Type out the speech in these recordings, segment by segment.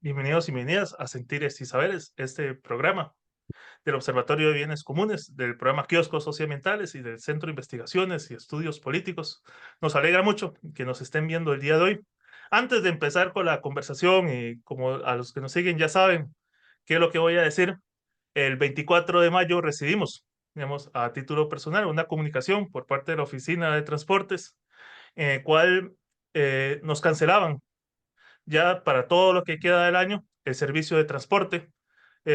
Bienvenidos y bienvenidas a Sentires y Saberes, este programa del Observatorio de Bienes Comunes, del programa Kioscos Socioambientales y del Centro de Investigaciones y Estudios Políticos. Nos alegra mucho que nos estén viendo el día de hoy. Antes de empezar con la conversación, y como a los que nos siguen ya saben qué es lo que voy a decir, el 24 de mayo recibimos, digamos, a título personal, una comunicación por parte de la Oficina de Transportes, en el cual nos cancelaban ya para todo lo que queda del año el servicio de transporte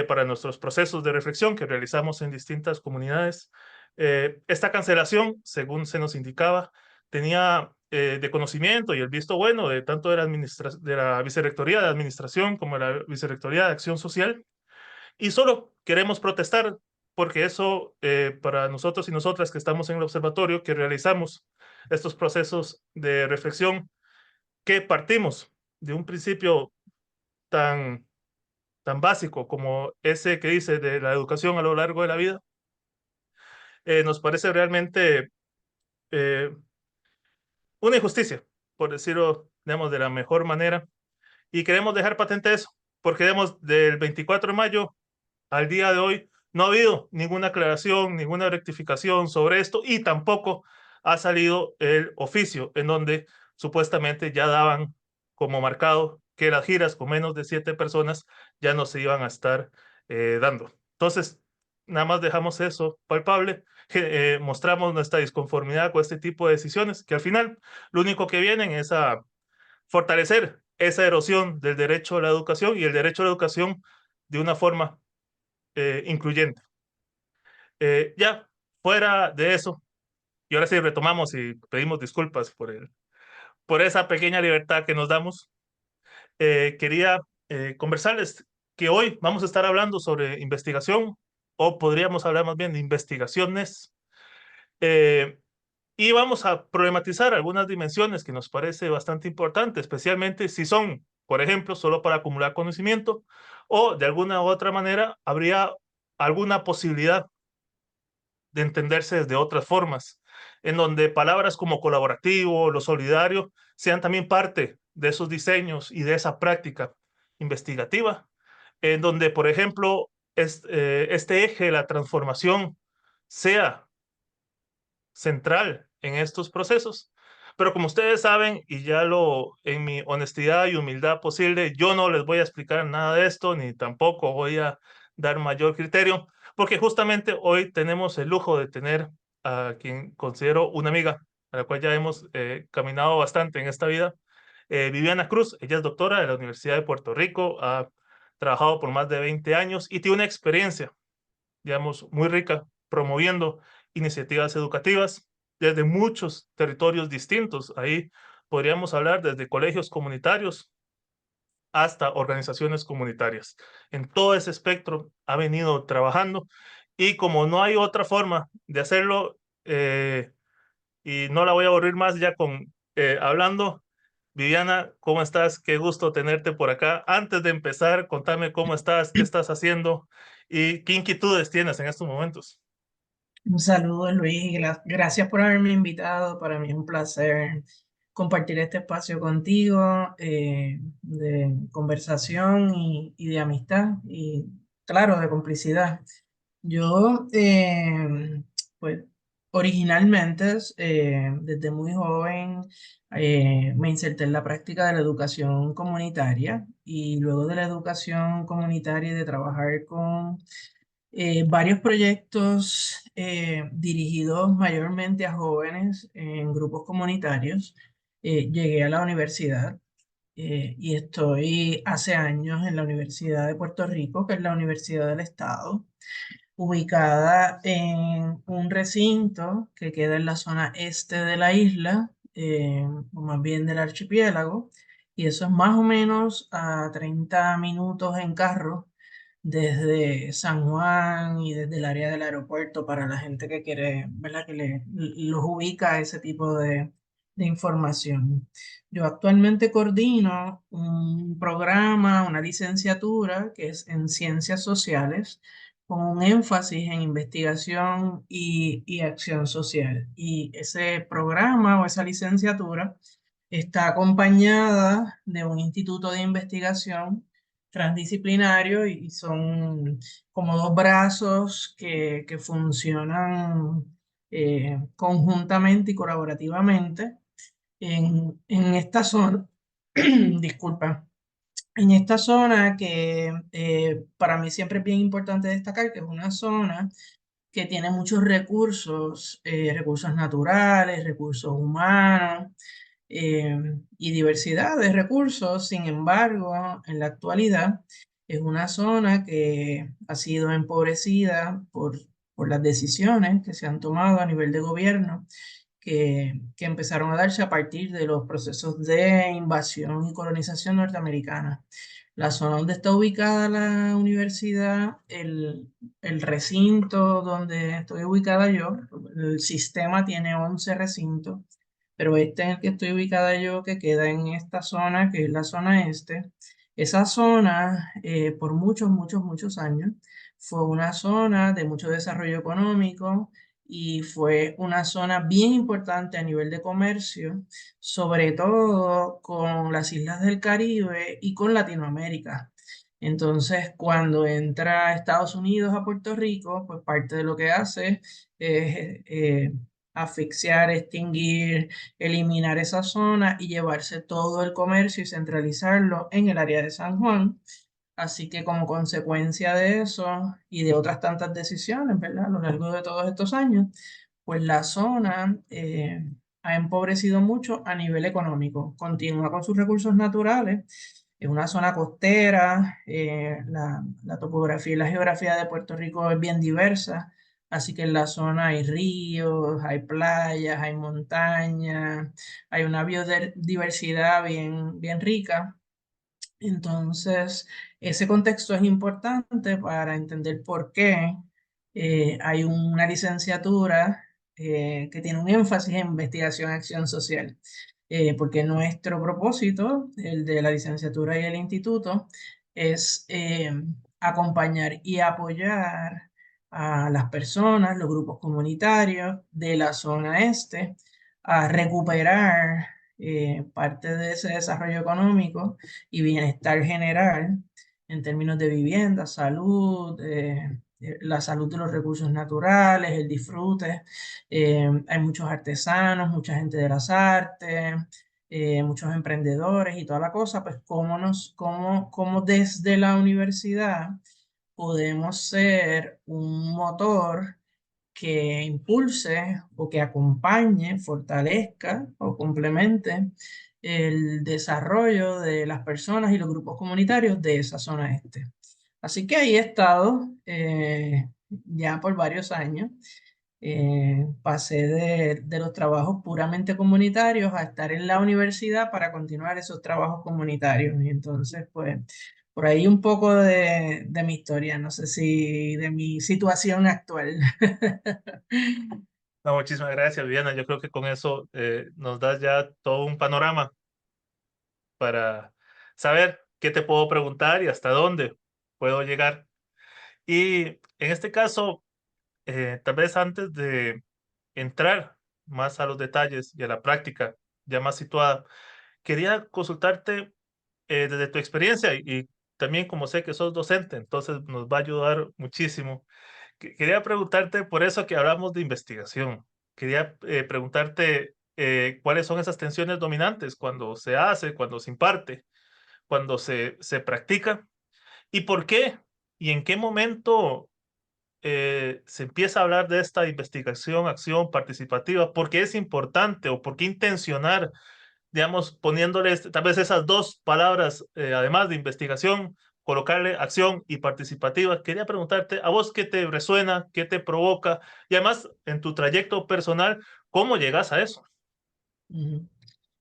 para nuestros procesos de reflexión que realizamos en distintas comunidades. Esta cancelación, según se nos indicaba, tenía de conocimiento y el visto bueno de tanto de la Vicerrectoría de Administración como de la Vicerrectoría de Acción Social. Y solo queremos protestar porque eso, para nosotros y nosotras que estamos en el observatorio, que realizamos estos procesos de reflexión, que partimos de un principio tan, tan básico como ese que dice de la educación a lo largo de la vida, nos parece realmente eh, una injusticia, por decirlo, digamos, de la mejor manera. Y queremos dejar patente eso, porque digamos, del 24 de mayo al día de hoy no ha habido ninguna aclaración, ninguna rectificación sobre esto y tampoco ha salido el oficio en donde supuestamente ya daban como marcado que las giras con menos de 7 personas ya no se iban a estar dando. Entonces, nada más dejamos eso palpable, mostramos nuestra disconformidad con este tipo de decisiones que al final lo único que vienen es a fortalecer esa erosión del derecho a la educación y el derecho a la educación de una forma incluyente. Ya fuera de eso, y ahora sí retomamos y pedimos disculpas por esa pequeña libertad que nos damos, quería conversarles que hoy vamos a estar hablando sobre investigación, o podríamos hablar más bien de investigaciones, eh, y vamos a problematizar algunas dimensiones que nos parece bastante importante, especialmente si son, por ejemplo, solo para acumular conocimiento, o de alguna u otra manera habría alguna posibilidad de entenderse desde otras formas, en donde palabras como colaborativo, lo solidario, sean también parte de esos diseños y de esa práctica investigativa, en donde, por ejemplo, este eje de la transformación sea central en estos procesos. Pero como ustedes saben, y ya en mi honestidad y humildad posible, yo no les voy a explicar nada de esto, ni tampoco voy a dar mayor criterio, porque justamente hoy tenemos el lujo de tener a quien considero una amiga, a la cual ya hemos caminado bastante en esta vida, Viviana Cruz. Ella es doctora de la Universidad de Puerto Rico, ha trabajado por más de 20 años y tiene una experiencia, digamos, muy rica promoviendo iniciativas educativas desde muchos territorios distintos. Ahí podríamos hablar desde colegios comunitarios hasta organizaciones comunitarias. En todo ese espectro ha venido trabajando y como no hay otra forma de hacerlo, y no la voy a aburrir más ya con hablando. Viviana, ¿cómo estás? Qué gusto tenerte por acá. Antes de empezar, contame cómo estás, qué estás haciendo y qué inquietudes tienes en estos momentos. Un saludo, Luis. Gracias por haberme invitado. Para mí es un placer compartir este espacio contigo de conversación y de amistad y, claro, de complicidad. Yo, pues, originalmente, desde muy joven, me inserté en la práctica de la educación comunitaria y luego de la educación comunitaria y de trabajar con varios proyectos dirigidos mayormente a jóvenes en grupos comunitarios. Llegué a la universidad y estoy hace años en la Universidad de Puerto Rico, que es la Universidad del Estado, ubicada en un recinto que queda en la zona este de la isla, o más bien del archipiélago, y eso es más o menos a 30 minutos en carro desde San Juan y desde el área del aeropuerto para la gente que quiere, ¿verdad? Los ubica a ese tipo de información. Yo actualmente coordino un programa, una licenciatura que es en ciencias sociales con un énfasis en investigación y acción social. Y ese programa o esa licenciatura está acompañada de un instituto de investigación transdisciplinario y son como dos brazos que funcionan conjuntamente y colaborativamente en esta zona, disculpa, en esta zona que para mí siempre es bien importante destacar que es una zona que tiene muchos recursos, recursos naturales, recursos humanos eh, y diversidad de recursos. Sin embargo, en la actualidad es una zona que ha sido empobrecida por las decisiones que se han tomado a nivel de gobierno, que empezaron a darse a partir de los procesos de invasión y colonización norteamericana. La zona donde está ubicada la universidad, el recinto donde estoy ubicada yo, el sistema tiene 11 recintos, pero este en el que estoy ubicada yo, que queda en esta zona, que es la zona este, esa zona por muchos, muchos, muchos años fue una zona de mucho desarrollo económico y fue una zona bien importante a nivel de comercio, sobre todo con las islas del Caribe y con Latinoamérica. Entonces, cuando entra Estados Unidos a Puerto Rico, pues parte de lo que hace es asfixiar, extinguir, eliminar esa zona y llevarse todo el comercio y centralizarlo en el área de San Juan. Así que como consecuencia de eso y de otras tantas decisiones, ¿verdad? A lo largo de todos estos años, pues la zona ha empobrecido mucho a nivel económico. Continúa con sus recursos naturales. Es una zona costera, la topografía y la geografía de Puerto Rico es bien diversa, así que en la zona hay ríos, hay playas, hay montañas, hay una biodiversidad bien, bien rica. Entonces, ese contexto es importante para entender por qué hay una licenciatura que tiene un énfasis en investigación y acción social. Porque nuestro propósito, el de la licenciatura y el instituto, es acompañar y apoyar a las personas, los grupos comunitarios de la zona este, a recuperar parte de ese desarrollo económico y bienestar general en términos de vivienda, salud, la salud de los recursos naturales, el disfrute. Hay muchos artesanos, mucha gente de las artes, muchos emprendedores y toda la cosa, pues cómo desde la universidad podemos ser un motor que impulse o que acompañe, fortalezca o complemente el desarrollo de las personas y los grupos comunitarios de esa zona este. Así que ahí he estado ya por varios años. Pasé de los trabajos puramente comunitarios a estar en la universidad para continuar esos trabajos comunitarios. Y entonces, pues, por ahí un poco de mi historia, no sé si de mi situación actual. No, muchísimas gracias, Viviana. Yo creo que con eso nos das ya todo un panorama para saber qué te puedo preguntar y hasta dónde puedo llegar. Y en este caso, tal vez antes de entrar más a los detalles y a la práctica ya más situada, quería consultarte desde tu experiencia y también como sé que sos docente, entonces nos va a ayudar muchísimo. Quería preguntarte por eso que hablamos de investigación. Quería preguntarte cuáles son esas tensiones dominantes cuando se hace, cuando se imparte, cuando se practica y por qué y en qué momento se empieza a hablar de esta investigación, acción participativa, por qué es importante o por qué intencionar, digamos, poniéndoles tal vez esas dos palabras, además de investigación, colocarle acción y participativa. Quería preguntarte a vos qué te resuena, qué te provoca y además en tu trayecto personal, ¿cómo llegas a eso? Ujú.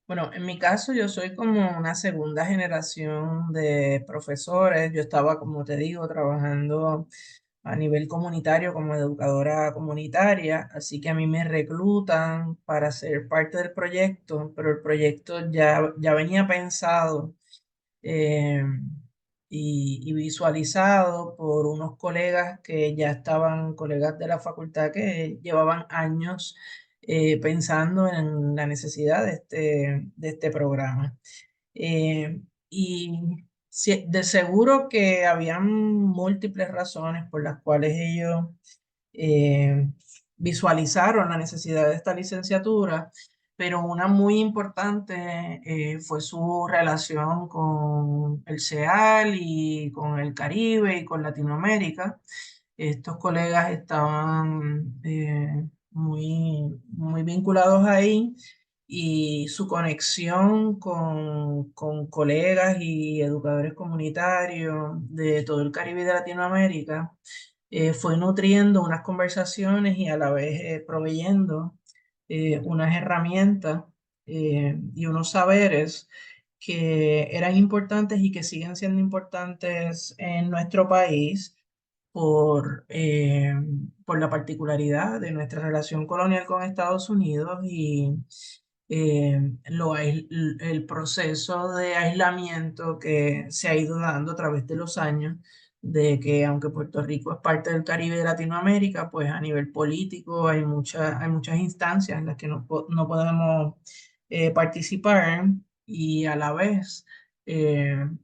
Bueno, en mi caso yo soy como una segunda generación de profesores. Yo estaba, como te digo, trabajando a nivel comunitario como educadora comunitaria, así que a mí me reclutan para ser parte del proyecto, pero el proyecto ya venía pensado eh, y visualizado por unos colegas que ya estaban, colegas de la facultad que llevaban años pensando en la necesidad de este programa. Eh, y Sí, de seguro que habían múltiples razones por las cuales ellos eh, visualizaron la necesidad de esta licenciatura, pero una muy importante fue su relación con el CEAL y con el Caribe y con Latinoamérica. Estos colegas estaban muy vinculados ahí y su conexión con colegas y educadores comunitarios de todo el Caribe y de Latinoamérica fue nutriendo unas conversaciones y a la vez proveyendo unas herramientas y unos saberes que eran importantes y que siguen siendo importantes en nuestro país por la particularidad de nuestra relación colonial con Estados Unidos y el proceso de aislamiento que se ha ido dando a través de los años, de que aunque Puerto Rico es parte del Caribe y de Latinoamérica, pues a nivel político hay muchas instancias en las que no podemos participar y a la vez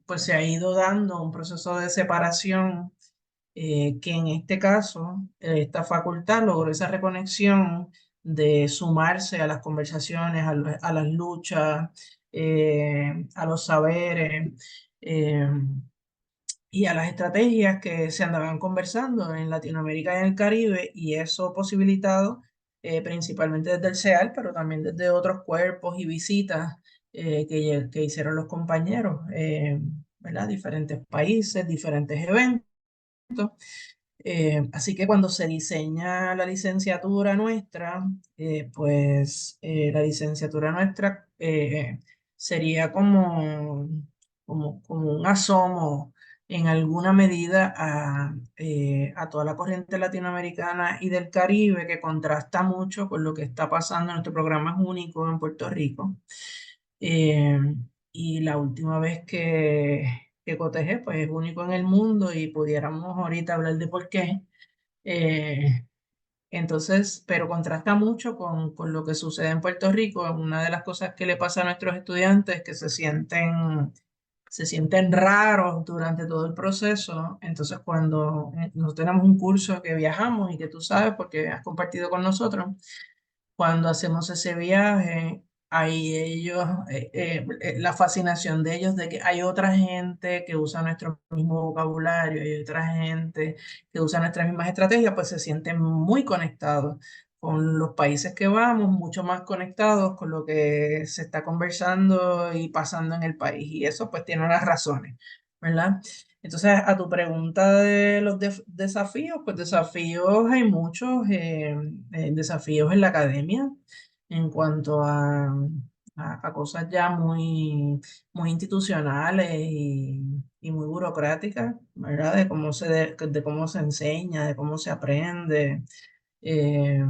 pues se ha ido dando un proceso de separación que en este caso, esta facultad logró esa reconexión de sumarse a las conversaciones, a las luchas, a los saberes y a las estrategias que se andaban conversando en Latinoamérica y en el Caribe, y eso posibilitado principalmente desde el CEAL, pero también desde otros cuerpos y visitas que hicieron los compañeros, ¿verdad? Diferentes países, diferentes eventos. Así que cuando se diseña la licenciatura nuestra, la licenciatura nuestra sería como un asomo en alguna medida a toda la corriente latinoamericana y del Caribe que contrasta mucho con lo que está pasando. Nuestro programa es único en Puerto Rico. Eh, y la última vez que cotejé, pues es único en el mundo y pudiéramos ahorita hablar de por qué. Eh, entonces, pero contrasta mucho con lo que sucede en Puerto Rico. Una de las cosas que le pasa a nuestros estudiantes es que se sienten raros durante todo el proceso. Entonces, cuando nosotros tenemos un curso que viajamos y que tú sabes porque has compartido con nosotros, cuando hacemos ese viaje, hay ellos, la fascinación de ellos de que hay otra gente que usa nuestro mismo vocabulario, hay otra gente que usa nuestras mismas estrategias, pues se sienten muy conectados con los países que vamos, mucho más conectados con lo que se está conversando y pasando en el país. Y eso pues tiene unas razones, ¿verdad? Entonces, a tu pregunta de los desafíos, pues desafíos hay muchos, desafíos en la academia en cuanto a cosas ya muy institucionales y muy burocráticas, ¿verdad? De cómo se enseña, de cómo se aprende, eh,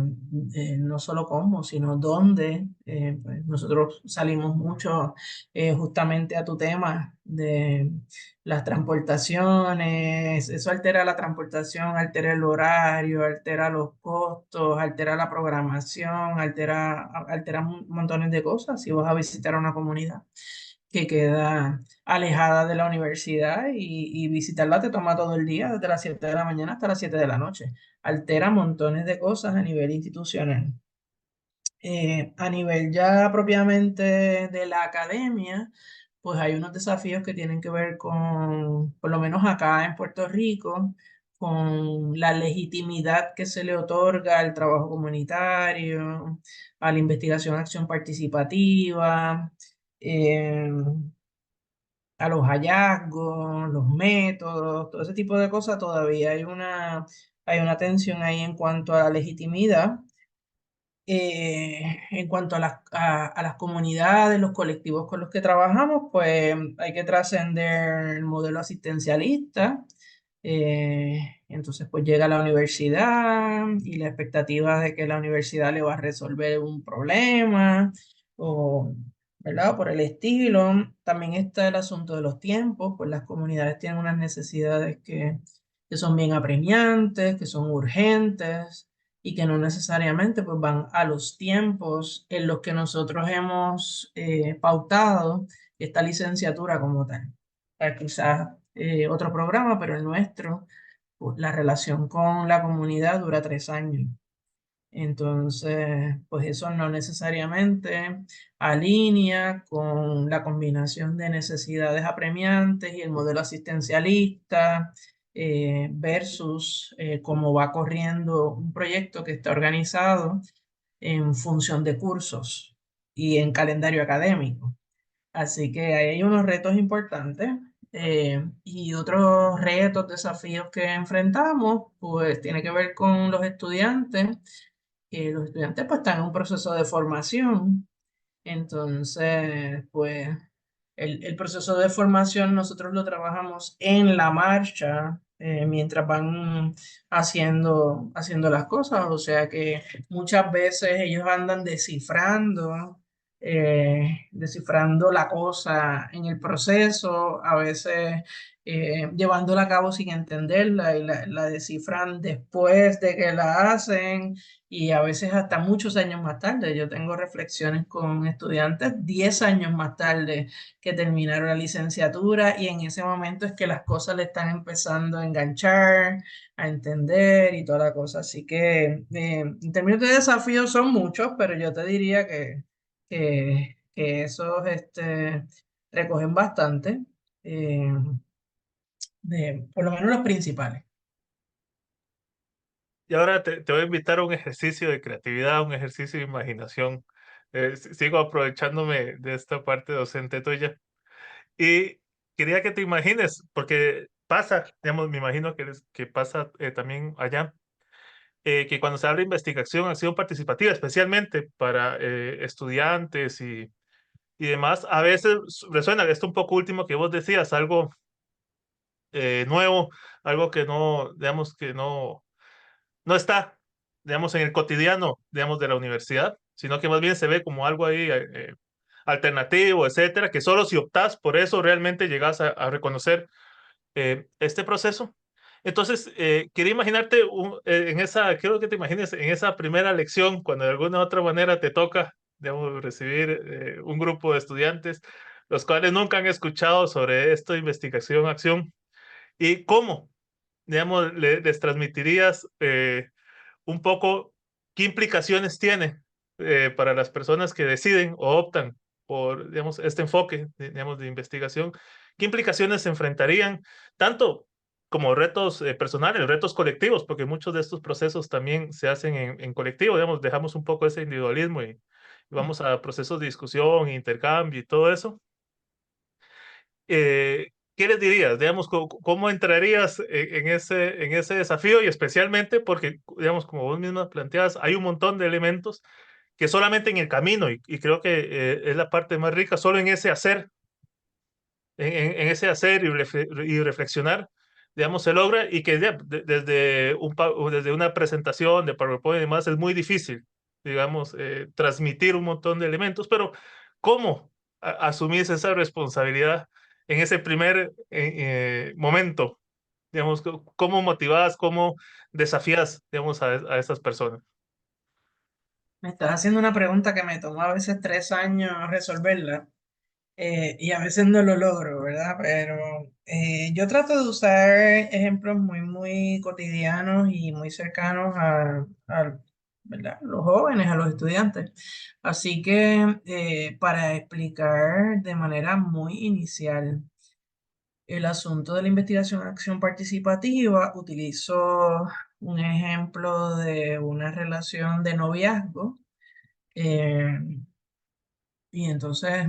no solo cómo, sino dónde. Pues nosotros salimos mucho justamente a tu tema de las transportaciones, eso altera la transportación, altera el horario, altera los costos, altera la programación, altera montones de cosas si vas a visitar una comunidad que queda alejada de la universidad y visitarla te toma todo el día, desde las 7 de la mañana hasta las 7 de la noche. Altera montones de cosas a nivel institucional. A nivel ya propiamente de la academia, pues hay unos desafíos que tienen que ver con, por lo menos acá en Puerto Rico, con la legitimidad que se le otorga al trabajo comunitario, a la investigación, acción participativa, eh, a los hallazgos, los métodos, todo ese tipo de cosas. Todavía hay una tensión ahí en cuanto a la legitimidad. En cuanto a las comunidades, los colectivos con los que trabajamos, pues hay que trascender el modelo asistencialista. Entonces, pues llega a la universidad y la expectativa de que la universidad le va a resolver un problema o, ¿verdad? Por el estilo. También está el asunto de los tiempos, pues las comunidades tienen unas necesidades que son bien apremiantes, que son urgentes y que no necesariamente pues van a los tiempos en los que nosotros hemos pautado esta licenciatura como tal. quizás otro programa, pero el nuestro, pues, la relación con la comunidad dura 3 años. Entonces, pues eso no necesariamente alinea con la combinación de necesidades apremiantes y el modelo asistencialista versus cómo va corriendo un proyecto que está organizado en función de cursos y en calendario académico. Así que ahí hay unos retos importantes y otros retos, desafíos que enfrentamos, pues tiene que ver con los estudiantes. Los estudiantes pues están en un proceso de formación, entonces pues el proceso de formación nosotros lo trabajamos en la marcha mientras van haciendo las cosas, o sea que muchas veces ellos andan descifrando la cosa en el proceso, a veces llevándola a cabo sin entenderla y la descifran después de que la hacen y a veces hasta muchos años más tarde. Yo tengo reflexiones con estudiantes 10 años más tarde que terminaron la licenciatura y en ese momento es que las cosas le están empezando a enganchar, a entender y toda la cosa. Así que en términos de desafíos son muchos, pero yo te diría que esos recogen bastante, eh, por lo menos los principales. Y ahora te voy a invitar a un ejercicio de creatividad, un ejercicio de imaginación. Sigo aprovechándome de esta parte docente tuya. Y quería que te imagines, porque pasa, digamos, me imagino que pasa también allá, que cuando se habla de investigación, acción participativa, especialmente para estudiantes y demás, a veces resuena esto un poco último que vos decías, algo nuevo, algo que no, digamos, que no está, digamos, en el cotidiano, digamos, de la universidad, sino que más bien se ve como algo ahí alternativo, etcétera, que solo si optas por eso realmente llegas a reconocer este proceso. Entonces, quería imaginarte quiero que te imagines en esa primera lección, cuando de alguna u otra manera te toca, digamos, recibir un grupo de estudiantes, los cuales nunca han escuchado sobre esto de investigación, acción, y cómo, digamos, les transmitirías un poco qué implicaciones tiene para las personas que deciden o optan por, digamos, este enfoque, digamos, de investigación, qué implicaciones se enfrentarían, tanto como retos personales, retos colectivos, porque muchos de estos procesos también se hacen en colectivo, digamos, dejamos un poco ese individualismo y vamos a procesos de discusión, intercambio y todo eso. ¿Qué les dirías? Digamos, ¿cómo entrarías en ese desafío? Y especialmente porque, digamos, como vos misma planteas, hay un montón de elementos que solamente en el camino, y creo que es la parte más rica, solo en ese hacer, en ese hacer y reflexionar, digamos, se logra y que desde, desde una presentación de PowerPoint y demás es muy difícil, digamos, transmitir un montón de elementos, pero ¿cómo asumís esa responsabilidad en ese primer momento? Digamos, ¿cómo motivás, cómo desafías, digamos, a esas personas? Me estás haciendo una pregunta que me tomó a veces 3 años resolverla. Y a veces no lo logro, ¿verdad? Pero yo trato de usar ejemplos muy cotidianos y muy cercanos ¿verdad? Los jóvenes, a los estudiantes. Así que para explicar de manera muy inicial el asunto de la investigación acción participativa, utilizo un ejemplo de una relación de noviazgo. eh, y entonces,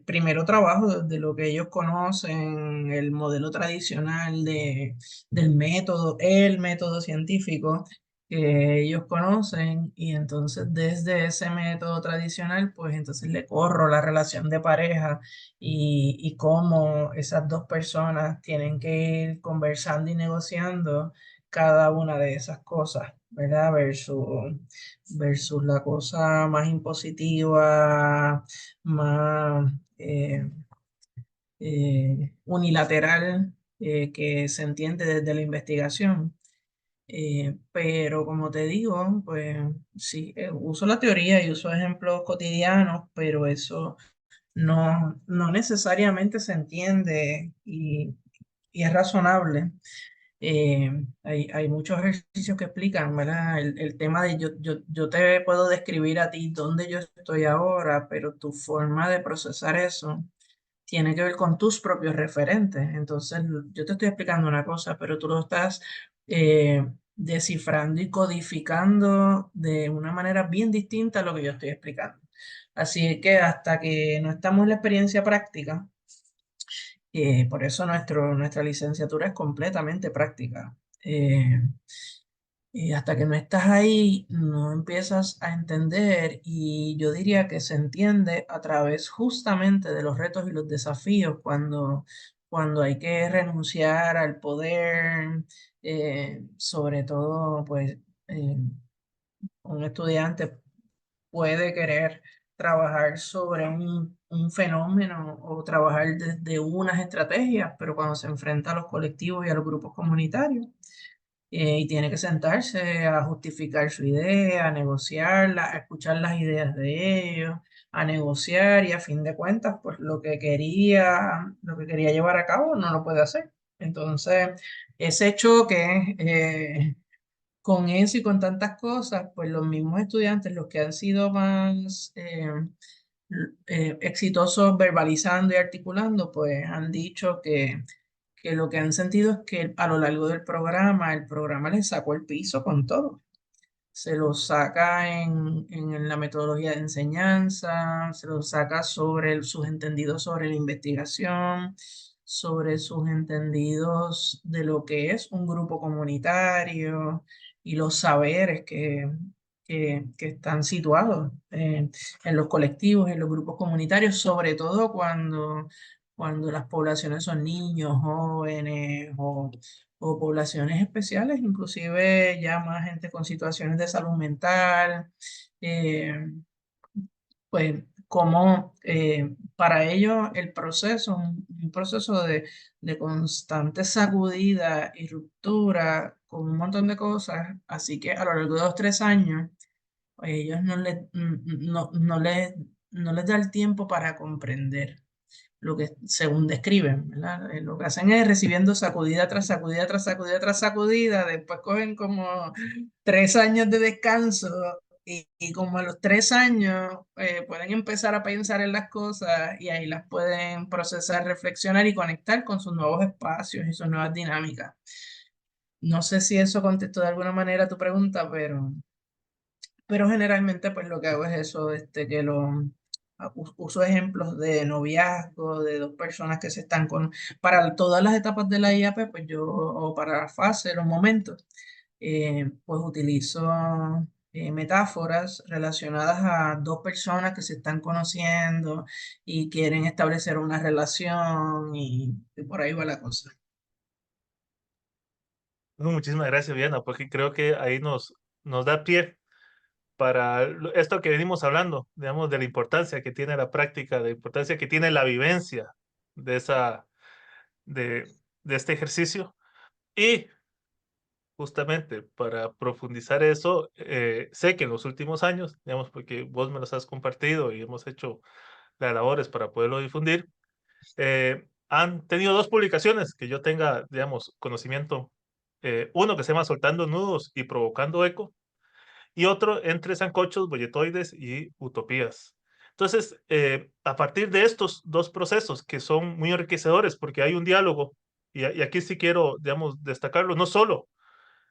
primero trabajo de lo que ellos conocen, el modelo tradicional del método, el método científico que ellos conocen, y entonces desde ese método tradicional, pues entonces le corro la relación de pareja y cómo esas dos personas tienen que ir conversando y negociando cada una de esas cosas, ¿verdad? Versus la cosa más impositiva, más unilateral que se entiende desde la investigación. Pero como te digo, pues sí, uso la teoría y uso ejemplos cotidianos, pero eso no necesariamente se entiende y es razonable. Hay muchos ejercicios que explican, ¿verdad? El tema de yo te puedo describir a ti dónde yo estoy ahora, pero tu forma de procesar eso tiene que ver con tus propios referentes. Entonces, yo te estoy explicando una cosa, pero tú lo estás descifrando y codificando de una manera bien distinta a lo que yo estoy explicando. Así que hasta que no estamos en la experiencia práctica, por eso nuestra licenciatura es completamente práctica. Eh, y hasta que no estás ahí, no empiezas a entender y yo diría que se entiende a través justamente de los retos y los desafíos cuando hay que renunciar al poder, sobre todo, pues, un estudiante puede querer trabajar sobre un fenómeno o trabajar desde unas estrategias, pero cuando se enfrenta a los colectivos y a los grupos comunitarios, y tiene que sentarse a justificar su idea, a negociarla, a escuchar las ideas de ellos, a negociar y a fin de cuentas, pues lo que quería llevar a cabo no lo puede hacer. Entonces, ese choque, con eso y con tantas cosas, pues los mismos estudiantes, los que han sido más exitosos verbalizando y articulando, pues han dicho que lo que han sentido es que a lo largo del programa, el programa les sacó el piso con todo. Se los saca en la metodología de enseñanza, se los saca sobre sus entendidos sobre la investigación, sobre sus entendidos de lo que es un grupo comunitario y los saberes que están situados en los colectivos, en los grupos comunitarios, sobre todo cuando las poblaciones son niños, jóvenes o poblaciones especiales, inclusive ya más gente con situaciones de salud mental, eh, pues como para ellos el proceso, un proceso de constante sacudida y ruptura con un montón de cosas, así que a lo largo de los 3 años, ellos no les da el tiempo para comprender lo que según describen, ¿verdad? Lo que hacen es recibiendo sacudida tras sacudida tras sacudida tras sacudida, después cogen como 3 años de descanso y como a los 3 años pueden empezar a pensar en las cosas y ahí las pueden procesar, reflexionar y conectar con sus nuevos espacios y sus nuevas dinámicas. No sé si eso contestó de alguna manera tu pregunta, pero generalmente pues lo que hago es eso, uso ejemplos de noviazgo, de dos personas que se están para todas las etapas de la IAP, pues yo, o para la fase, los momentos, pues utilizo metáforas relacionadas a dos personas que se están conociendo y quieren establecer una relación y por ahí va la cosa. No, muchísimas gracias, Diana, porque creo que ahí nos da pie para esto que venimos hablando, digamos, de la importancia que tiene la práctica, de la importancia que tiene la vivencia de de, de este ejercicio. Y justamente para profundizar eso, sé que en los últimos años, digamos, porque vos me los has compartido y hemos hecho las labores para poderlo difundir, han tenido dos publicaciones que yo tenga, digamos, conocimiento. Uno que se llama Soltando Nudos y Provocando Eco, y otro Entre Sancochos, Bolletoides y Utopías. Entonces, a partir de estos dos procesos que son muy enriquecedores porque hay un diálogo, y aquí sí quiero, digamos, destacarlo, no solo,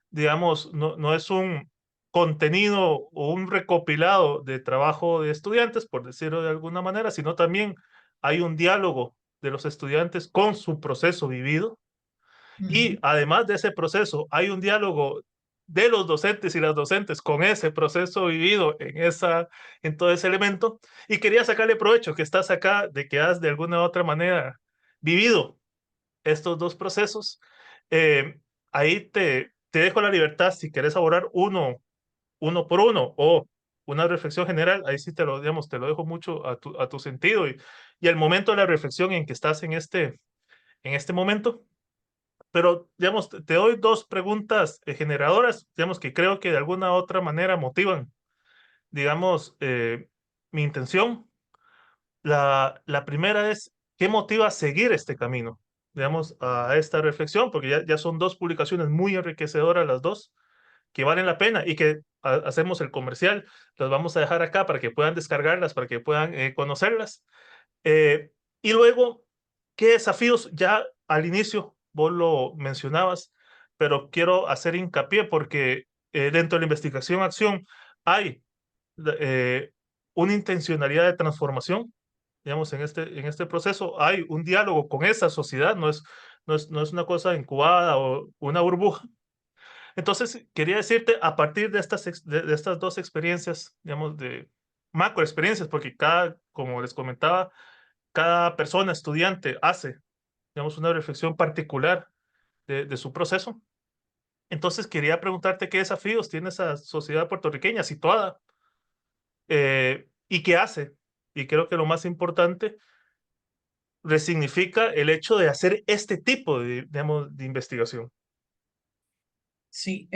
digamos, no es un contenido o un recopilado de trabajo de estudiantes, por decirlo de alguna manera, sino también hay un diálogo de los estudiantes con su proceso vivido y Ujú. además de ese proceso, hay un diálogo de los docentes y las docentes con ese proceso vivido en todo ese elemento. Y quería sacarle provecho que estás acá, de que has de alguna u otra manera vivido estos dos procesos. Eh, Ahí te dejo la libertad si quieres abordar uno por uno o una reflexión general. Ahí sí te lo, digamos, te lo dejo mucho a tu sentido y el momento de la reflexión en que estás en este momento. Pero, digamos, te doy dos preguntas generadoras, digamos, que creo que de alguna u otra manera motivan, digamos, mi intención. La primera es, ¿qué motiva a seguir este camino? Digamos, a esta reflexión, porque ya son dos publicaciones muy enriquecedoras las dos, que valen la pena y que hacemos el comercial, las vamos a dejar acá para que puedan descargarlas, para que puedan conocerlas. Eh, y luego, ¿qué desafíos? Ya al inicio vos lo mencionabas, pero quiero hacer hincapié porque dentro de la investigación-acción hay eh, una intencionalidad de transformación. Digamos, en este proceso hay un diálogo con esa sociedad, no es una cosa incubada o una burbuja. Entonces, quería decirte, a partir de de estas dos experiencias, digamos, de macro experiencias, porque como les comentaba, cada persona, estudiante, hace, digamos, una reflexión particular de su proceso. Entonces, quería preguntarte qué desafíos tiene esa sociedad puertorriqueña situada y qué hace. Y creo que lo más importante, resignifica el hecho de hacer este tipo digamos, de investigación. Sí,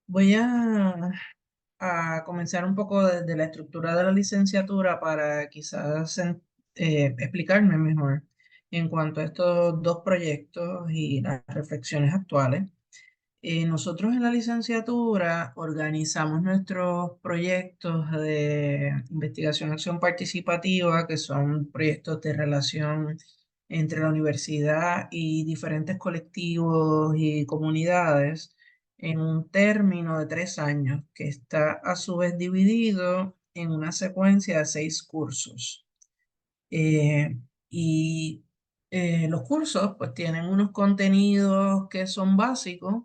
voy a comenzar un poco desde la estructura de la licenciatura para quizás explicarme mejor en cuanto a estos dos proyectos y las reflexiones actuales. Nosotros en la licenciatura organizamos nuestros proyectos de investigación acción participativa, que son proyectos de relación entre la universidad y diferentes colectivos y comunidades en un término de 3 años, que está a su vez dividido en una secuencia de 6 cursos. Y los cursos pues tienen unos contenidos que son básicos,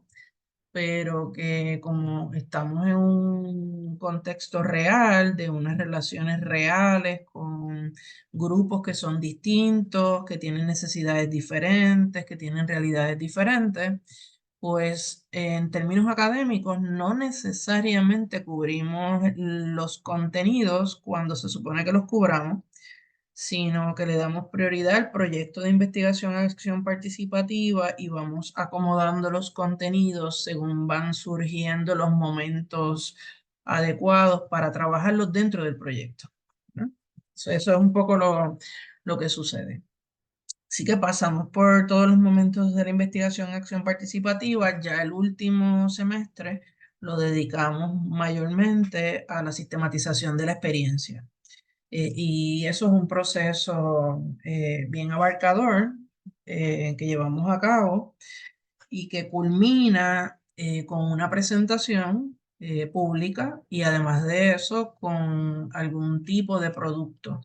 pero que como estamos en un contexto real, de unas relaciones reales con grupos que son distintos, que tienen necesidades diferentes, que tienen realidades diferentes, pues en términos académicos no necesariamente cubrimos los contenidos cuando se supone que los cubramos, sino que le damos prioridad al proyecto de investigación acción participativa y vamos acomodando los contenidos según van surgiendo los momentos adecuados para trabajarlos dentro del proyecto, ¿no? Eso es un poco lo que sucede. Así que pasamos por todos los momentos de la investigación acción participativa. Ya el último semestre lo dedicamos mayormente a la sistematización de la experiencia. Y eso es un proceso bien abarcador que llevamos a cabo y que culmina con una presentación pública y además de eso con algún tipo de producto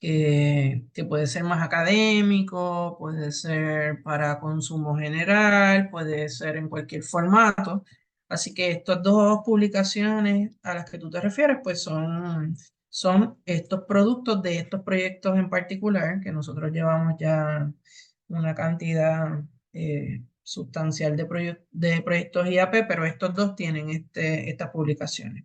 que puede ser más académico, puede ser para consumo general, puede ser en cualquier formato. Así que estas dos publicaciones a las que tú te refieres, pues son estos productos de estos proyectos en particular, que nosotros llevamos ya una cantidad sustancial de proyectos IAP, pero estos dos tienen estas publicaciones.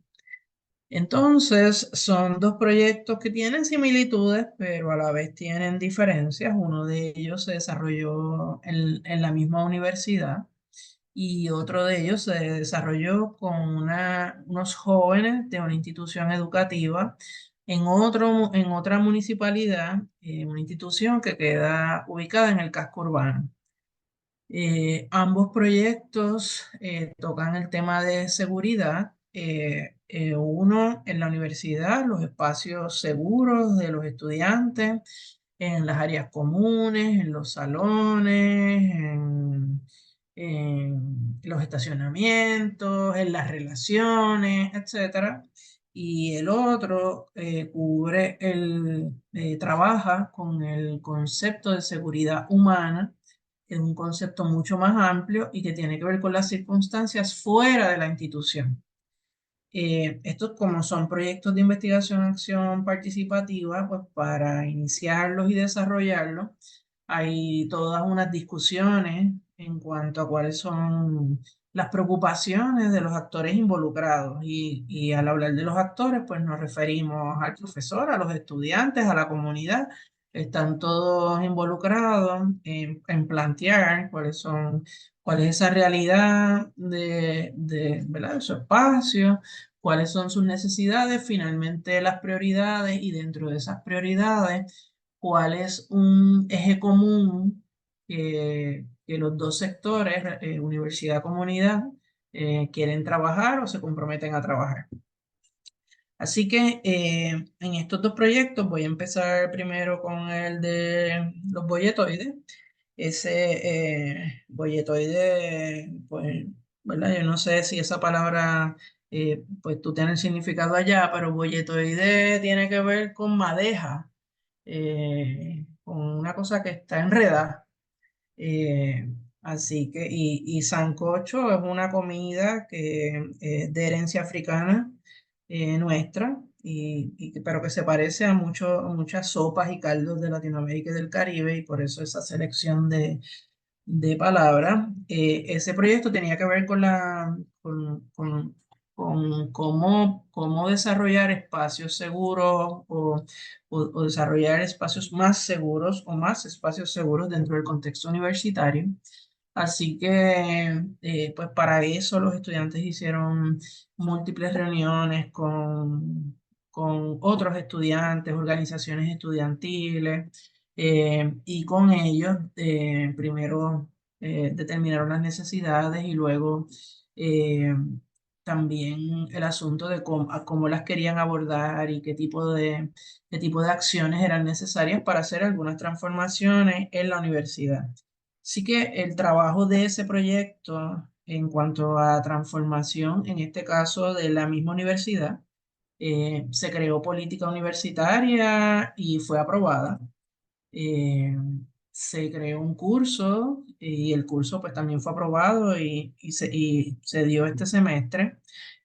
Entonces, son dos proyectos que tienen similitudes, pero a la vez tienen diferencias. Uno de ellos se desarrolló en la misma universidad y otro de ellos se desarrolló con unos jóvenes de una institución educativa en otra municipalidad, una institución que queda ubicada en el casco urbano. Ambos proyectos tocan el tema de seguridad. Uno en la universidad, los espacios seguros de los estudiantes, en las áreas comunes, en los salones, en los estacionamientos, en las relaciones, etcétera. Y el otro trabaja con el concepto de seguridad humana, que es un concepto mucho más amplio y que tiene que ver con las circunstancias fuera de la institución. Estos, como son proyectos de investigación, acción participativa, pues para iniciarlos y desarrollarlos, hay todas unas discusiones en cuanto a cuáles son las preocupaciones de los actores involucrados. Y al hablar de los actores, pues nos referimos al profesor, a los estudiantes, a la comunidad. Están todos involucrados en plantear cuál es esa realidad ¿verdad? De su espacio, cuáles son sus necesidades, finalmente las prioridades y dentro de esas prioridades, cuál es un eje común que los dos sectores, universidad-comunidad, quieren trabajar o se comprometen a trabajar. Así que en estos dos proyectos voy a empezar primero con el de los boyetoides. Ese boyetoide, pues, ¿verdad? Yo no sé si esa palabra, pues tú tienes el significado allá, pero boyetoide tiene que ver con madeja, con una cosa que está enredada. Eh, Así que, y sancocho es una comida que es de herencia africana nuestra, pero que se parece a muchas sopas y caldos de Latinoamérica y del Caribe, y por eso esa selección de palabras. Ese proyecto tenía que ver con cómo desarrollar espacios seguros o desarrollar espacios más seguros o más espacios seguros dentro del contexto universitario. Así que, pues para eso los estudiantes hicieron múltiples reuniones con otros estudiantes, organizaciones estudiantiles, y con ellos primero determinaron las necesidades y luego eh, también el asunto de cómo las querían abordar y qué tipo de acciones eran necesarias para hacer algunas transformaciones en la universidad. Así que el trabajo de ese proyecto en cuanto a transformación, en este caso de la misma universidad, se creó política universitaria y fue aprobada. eh, Se creó un curso y el curso pues también fue aprobado y se dio este semestre.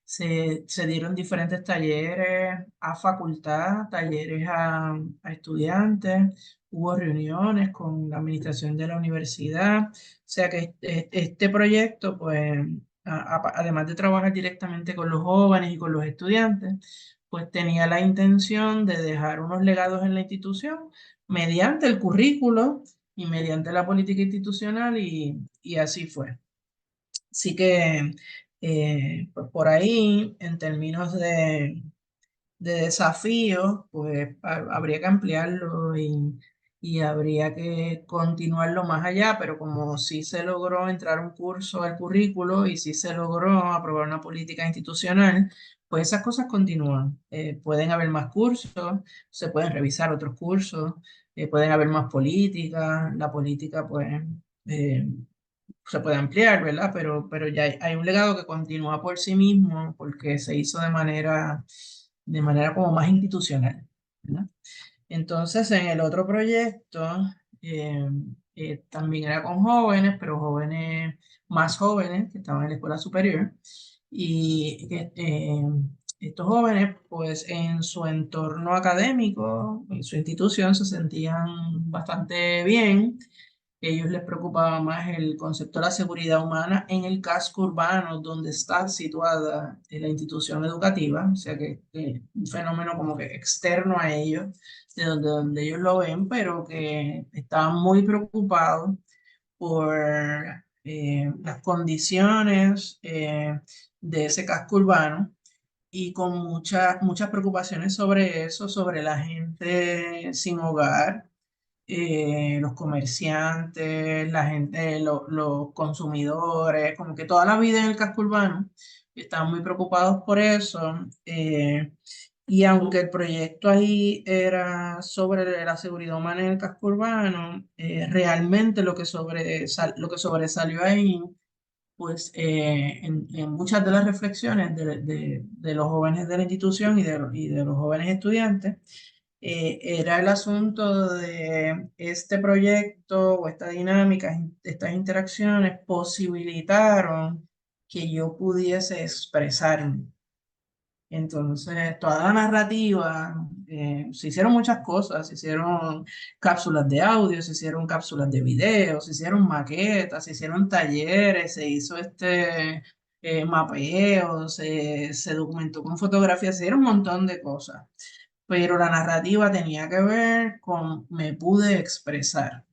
Se dieron diferentes talleres a facultad, talleres a estudiantes, hubo reuniones con la administración de la universidad. O sea que este proyecto pues además de trabajar directamente con los jóvenes y con los estudiantes, pues tenía la intención de dejar unos legados en la institución mediante el currículo y mediante la política institucional y así fue. Así que pues por ahí, en términos de desafíos, pues habría que ampliarlo y habría que continuarlo más allá, pero como sí se logró entrar un curso al currículo y sí se logró aprobar una política institucional, pues esas cosas continúan. Pueden haber más cursos, se pueden revisar otros cursos, pueden haber más políticas, la política pues eh, se puede ampliar, ¿verdad? Pero ya hay un legado que continúa por sí mismo porque se hizo de manera como más institucional, ¿verdad? Entonces, en el otro proyecto, eh, también era con jóvenes, pero jóvenes más jóvenes que estaban en la escuela superior. Y estos jóvenes, pues en su entorno académico, en su institución, se sentían bastante bien. Ellos les preocupaba más el concepto de la seguridad humana en el casco urbano donde está situada la institución educativa, o sea que un fenómeno como que externo a ellos, donde ellos lo ven, pero que estaban muy preocupados por las condiciones de ese casco urbano y con muchas preocupaciones sobre eso, sobre la gente sin hogar, los comerciantes, la gente, los consumidores, como que toda la vida en el casco urbano, estaban muy preocupados por eso. Y aunque el proyecto ahí era sobre la seguridad humana en el casco urbano, realmente lo que sobresalió ahí, pues en muchas de las reflexiones de los jóvenes de la institución y de los jóvenes estudiantes, era el asunto de este proyecto o esta dinámica, estas interacciones posibilitaron que yo pudiese expresarme. Entonces, toda la narrativa, se hicieron muchas cosas, se hicieron cápsulas de audio, se hicieron cápsulas de video, se hicieron maquetas, se hicieron talleres, se hizo mapeo, se documentó con fotografías, se hicieron un montón de cosas, pero la narrativa tenía que ver con me pude expresar.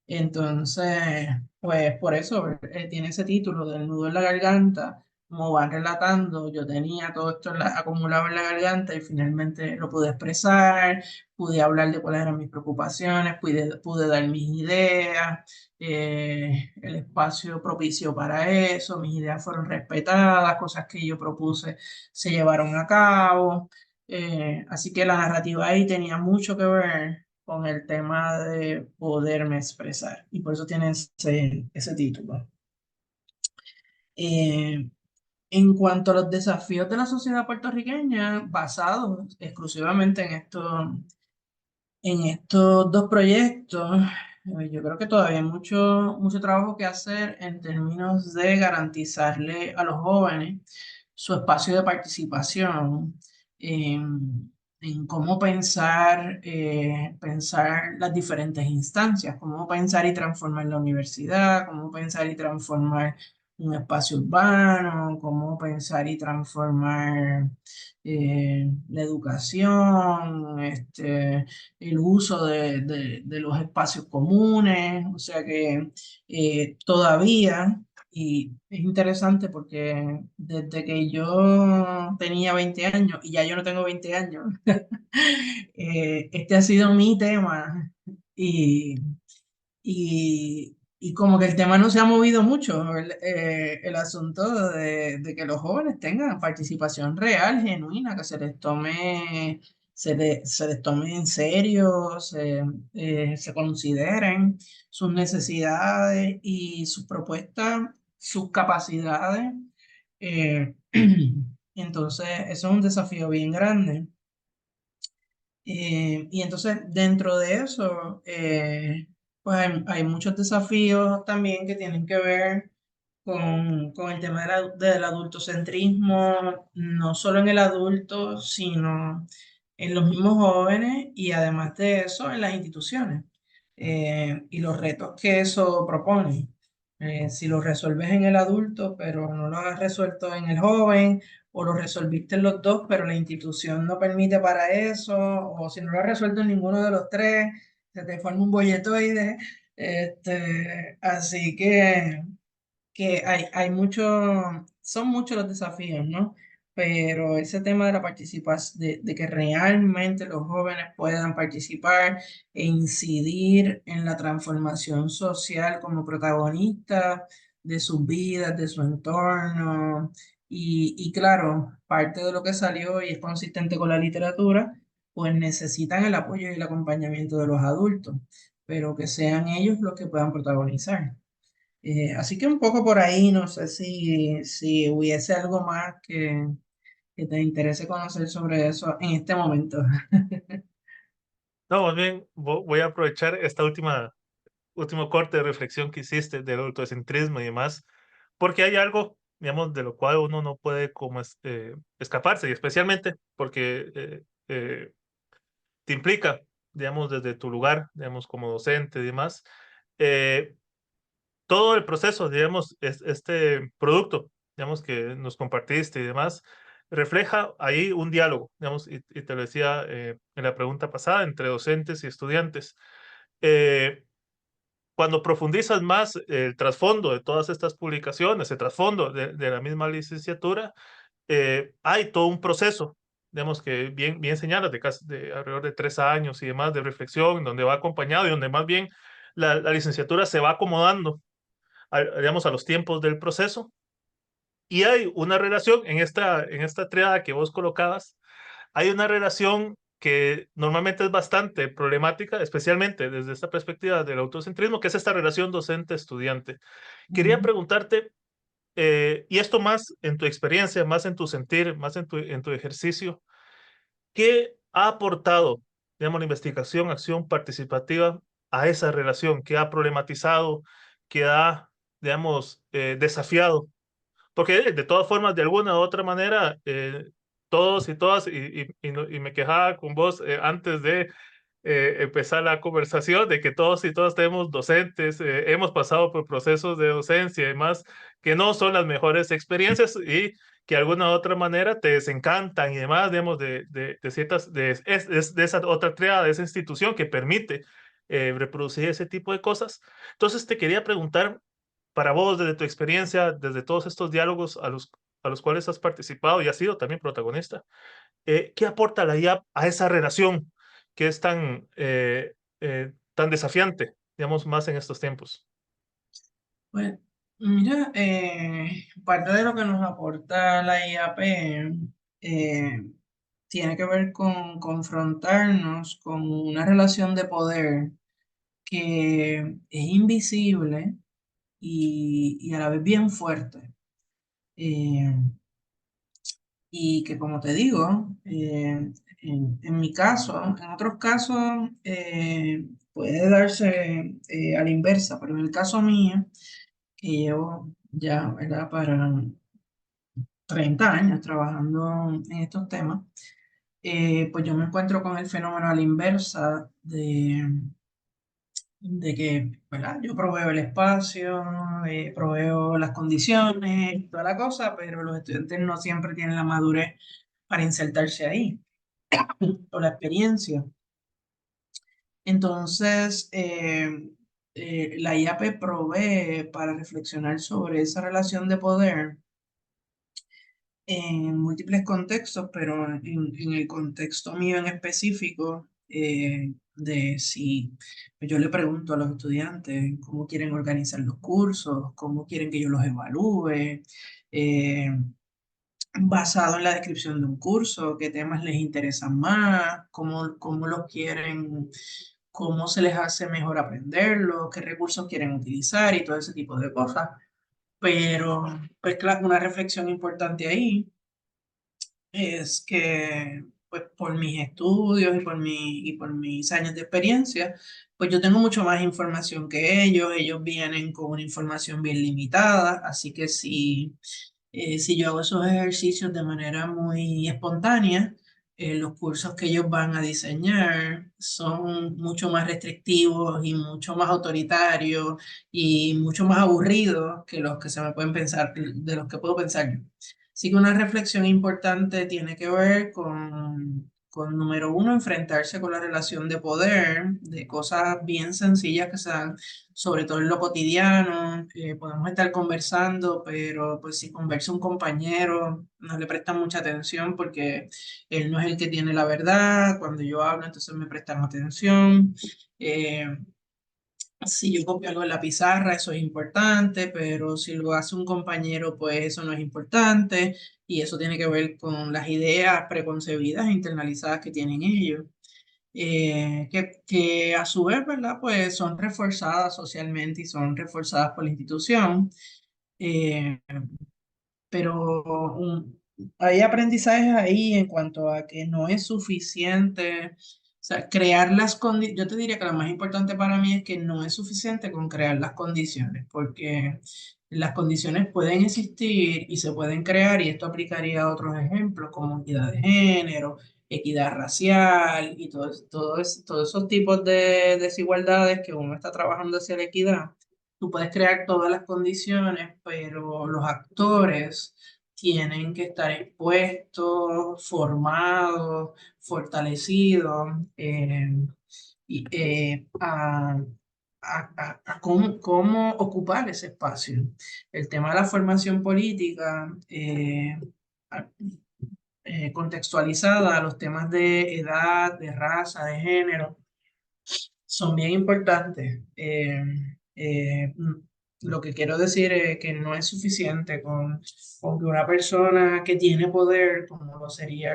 Entonces, pues por eso tiene ese título del nudo en la garganta, como van relatando, yo tenía todo esto acumulado en la garganta y finalmente lo pude expresar, pude hablar de cuáles eran mis preocupaciones, pude dar mis ideas, el espacio propicio para eso, mis ideas fueron respetadas, cosas que yo propuse se llevaron a cabo. Así que la narrativa ahí tenía mucho que ver con el tema de poderme expresar y por eso tiene ese título. Eh, en cuanto a los desafíos de la sociedad puertorriqueña, basados exclusivamente en estos dos proyectos, yo creo que todavía hay mucho trabajo que hacer en términos de garantizarle a los jóvenes su espacio de participación en cómo pensar las diferentes instancias, cómo pensar y transformar la universidad, cómo pensar y transformar un espacio urbano, cómo pensar y transformar la educación, el uso de los espacios comunes, o sea que todavía, y es interesante porque desde que yo tenía 20 años, y ya yo no tengo 20 años, este ha sido mi tema y, y como que el tema no se ha movido mucho, el asunto de que los jóvenes tengan participación real, genuina, que se les tome en serio, se consideren sus necesidades y sus propuestas, sus capacidades. eh, entonces, eso es un desafío bien grande. Y entonces dentro de eso, pues hay muchos desafíos también que tienen que ver con el tema del adultocentrismo, no solo en el adulto, sino en los mismos jóvenes y además de eso en las instituciones y los retos que eso propone. Si lo resuelves en el adulto, pero no lo has resuelto en el joven, o lo resolviste en los dos, pero la institución no permite para eso, o si no lo has resuelto en ninguno de los tres, se te forma un bolletoide. Así que son muchos los desafíos, ¿no? Pero ese tema de la participación, de que realmente los jóvenes puedan participar e incidir en la transformación social como protagonistas de sus vidas, de su entorno. Y claro, parte de lo que salió y es consistente con la literatura, pues necesitan el apoyo y el acompañamiento de los adultos, pero que sean ellos los que puedan protagonizar. Así que un poco por ahí, no sé si hubiese algo más que te interese conocer sobre eso en este momento. No, más bien voy a aprovechar esta último corte de reflexión que hiciste del autocentrismo y demás, porque hay algo, digamos, de lo cual uno no puede como escaparse, y especialmente porque te implica, digamos, desde tu lugar, digamos, como docente y demás, eh, todo el proceso, digamos, este producto, digamos, que nos compartiste y demás, refleja ahí un diálogo, digamos, y te lo decía en la pregunta pasada, entre docentes y estudiantes. Eh, Cuando profundizas más el trasfondo de todas estas publicaciones, el trasfondo de la misma licenciatura, hay todo un proceso, digamos que bien señalas, de alrededor de 3 años y demás de reflexión, donde va acompañado y donde más bien la licenciatura se va acomodando, digamos, a los tiempos del proceso. Y hay una relación en esta triada que vos colocabas, hay una relación que normalmente es bastante problemática, especialmente desde esta perspectiva del autocentrismo, que es esta relación docente-estudiante. Quería Ujú. preguntarte, y esto más en tu experiencia, más en tu sentir, más en tu ejercicio, ¿qué ha aportado, digamos, la investigación, acción participativa a esa relación? ¿Qué ha problematizado? ¿Qué ha, digamos, desafiado? Porque de todas formas, de alguna u otra manera, todos y todas, y me quejaba con vos antes de empezar la conversación, de que todos y todas tenemos docentes, hemos pasado por procesos de docencia y demás, que no son las mejores experiencias y que de alguna u otra manera te desencantan y demás, digamos, de ciertas, de esa otra triada, de esa institución que permite reproducir ese tipo de cosas. Entonces te quería preguntar, para vos, desde tu experiencia, desde todos estos diálogos a los cuales has participado y has sido también protagonista, ¿qué aporta la IA a esa relación que es tan desafiante, digamos, más en estos tiempos? Pues, mira, parte de lo que nos aporta la IAP eh, tiene que ver con confrontarnos con una relación de poder que es invisible y a la vez bien fuerte. Eh, y que como te digo, en mi caso, en otros casos puede darse a la inversa, pero en el caso mío, que llevo ya, ¿verdad? Para 30 años trabajando en estos temas, pues yo me encuentro con el fenómeno a la inversa de que, ¿verdad? Yo proveo el espacio, proveo las condiciones, toda la cosa, pero los estudiantes no siempre tienen la madurez para insertarse ahí, o la experiencia. Entonces, la IAP provee para reflexionar sobre esa relación de poder en múltiples contextos, pero en el contexto mío en específico, de si yo le pregunto a los estudiantes cómo quieren organizar los cursos, cómo quieren que yo los evalúe, eh, basado en la descripción de un curso, qué temas les interesan más, cómo los quieren, cómo se les hace mejor aprenderlo, qué recursos quieren utilizar y todo ese tipo de cosas. Pero, pues claro, una reflexión importante ahí es que, pues por mis estudios y por mis años de experiencia, pues yo tengo mucho más información que ellos vienen con una información bien limitada, así que si yo hago esos ejercicios de manera muy espontánea, los cursos que ellos van a diseñar son mucho más restrictivos y mucho más autoritarios y mucho más aburridos que los que se me pueden pensar, de los que puedo pensar yo. Así que una reflexión importante tiene que ver con número uno, enfrentarse con la relación de poder, de cosas bien sencillas que se dan, sobre todo en lo cotidiano. Podemos estar conversando, pero pues si conversa un compañero, no le prestan mucha atención porque él no es el que tiene la verdad. Cuando yo hablo, entonces me prestan atención. Eh, si yo copio algo en la pizarra, eso es importante, pero si lo hace un compañero, pues eso no es importante. Y eso tiene que ver con las ideas preconcebidas e internalizadas que tienen ellos, que a su vez, ¿verdad? Pues son reforzadas socialmente y son reforzadas por la institución. Eh, pero hay aprendizajes ahí en cuanto a que no es suficiente, o sea, crear las condiciones. Yo te diría que lo más importante para mí es que no es suficiente con crear las condiciones, porque las condiciones pueden existir y se pueden crear, y esto aplicaría a otros ejemplos como equidad de género, equidad racial y todos esos tipos de desigualdades que uno está trabajando hacia la equidad. Tú puedes crear todas las condiciones, pero los actores tienen que estar expuestos, formados, fortalecidos a cómo ocupar ese espacio. El tema de la formación política, a- contextualizada a los temas de edad, de raza, de género, son bien importantes. Lo que quiero decir es que no es suficiente con que una persona que tiene poder, como lo sería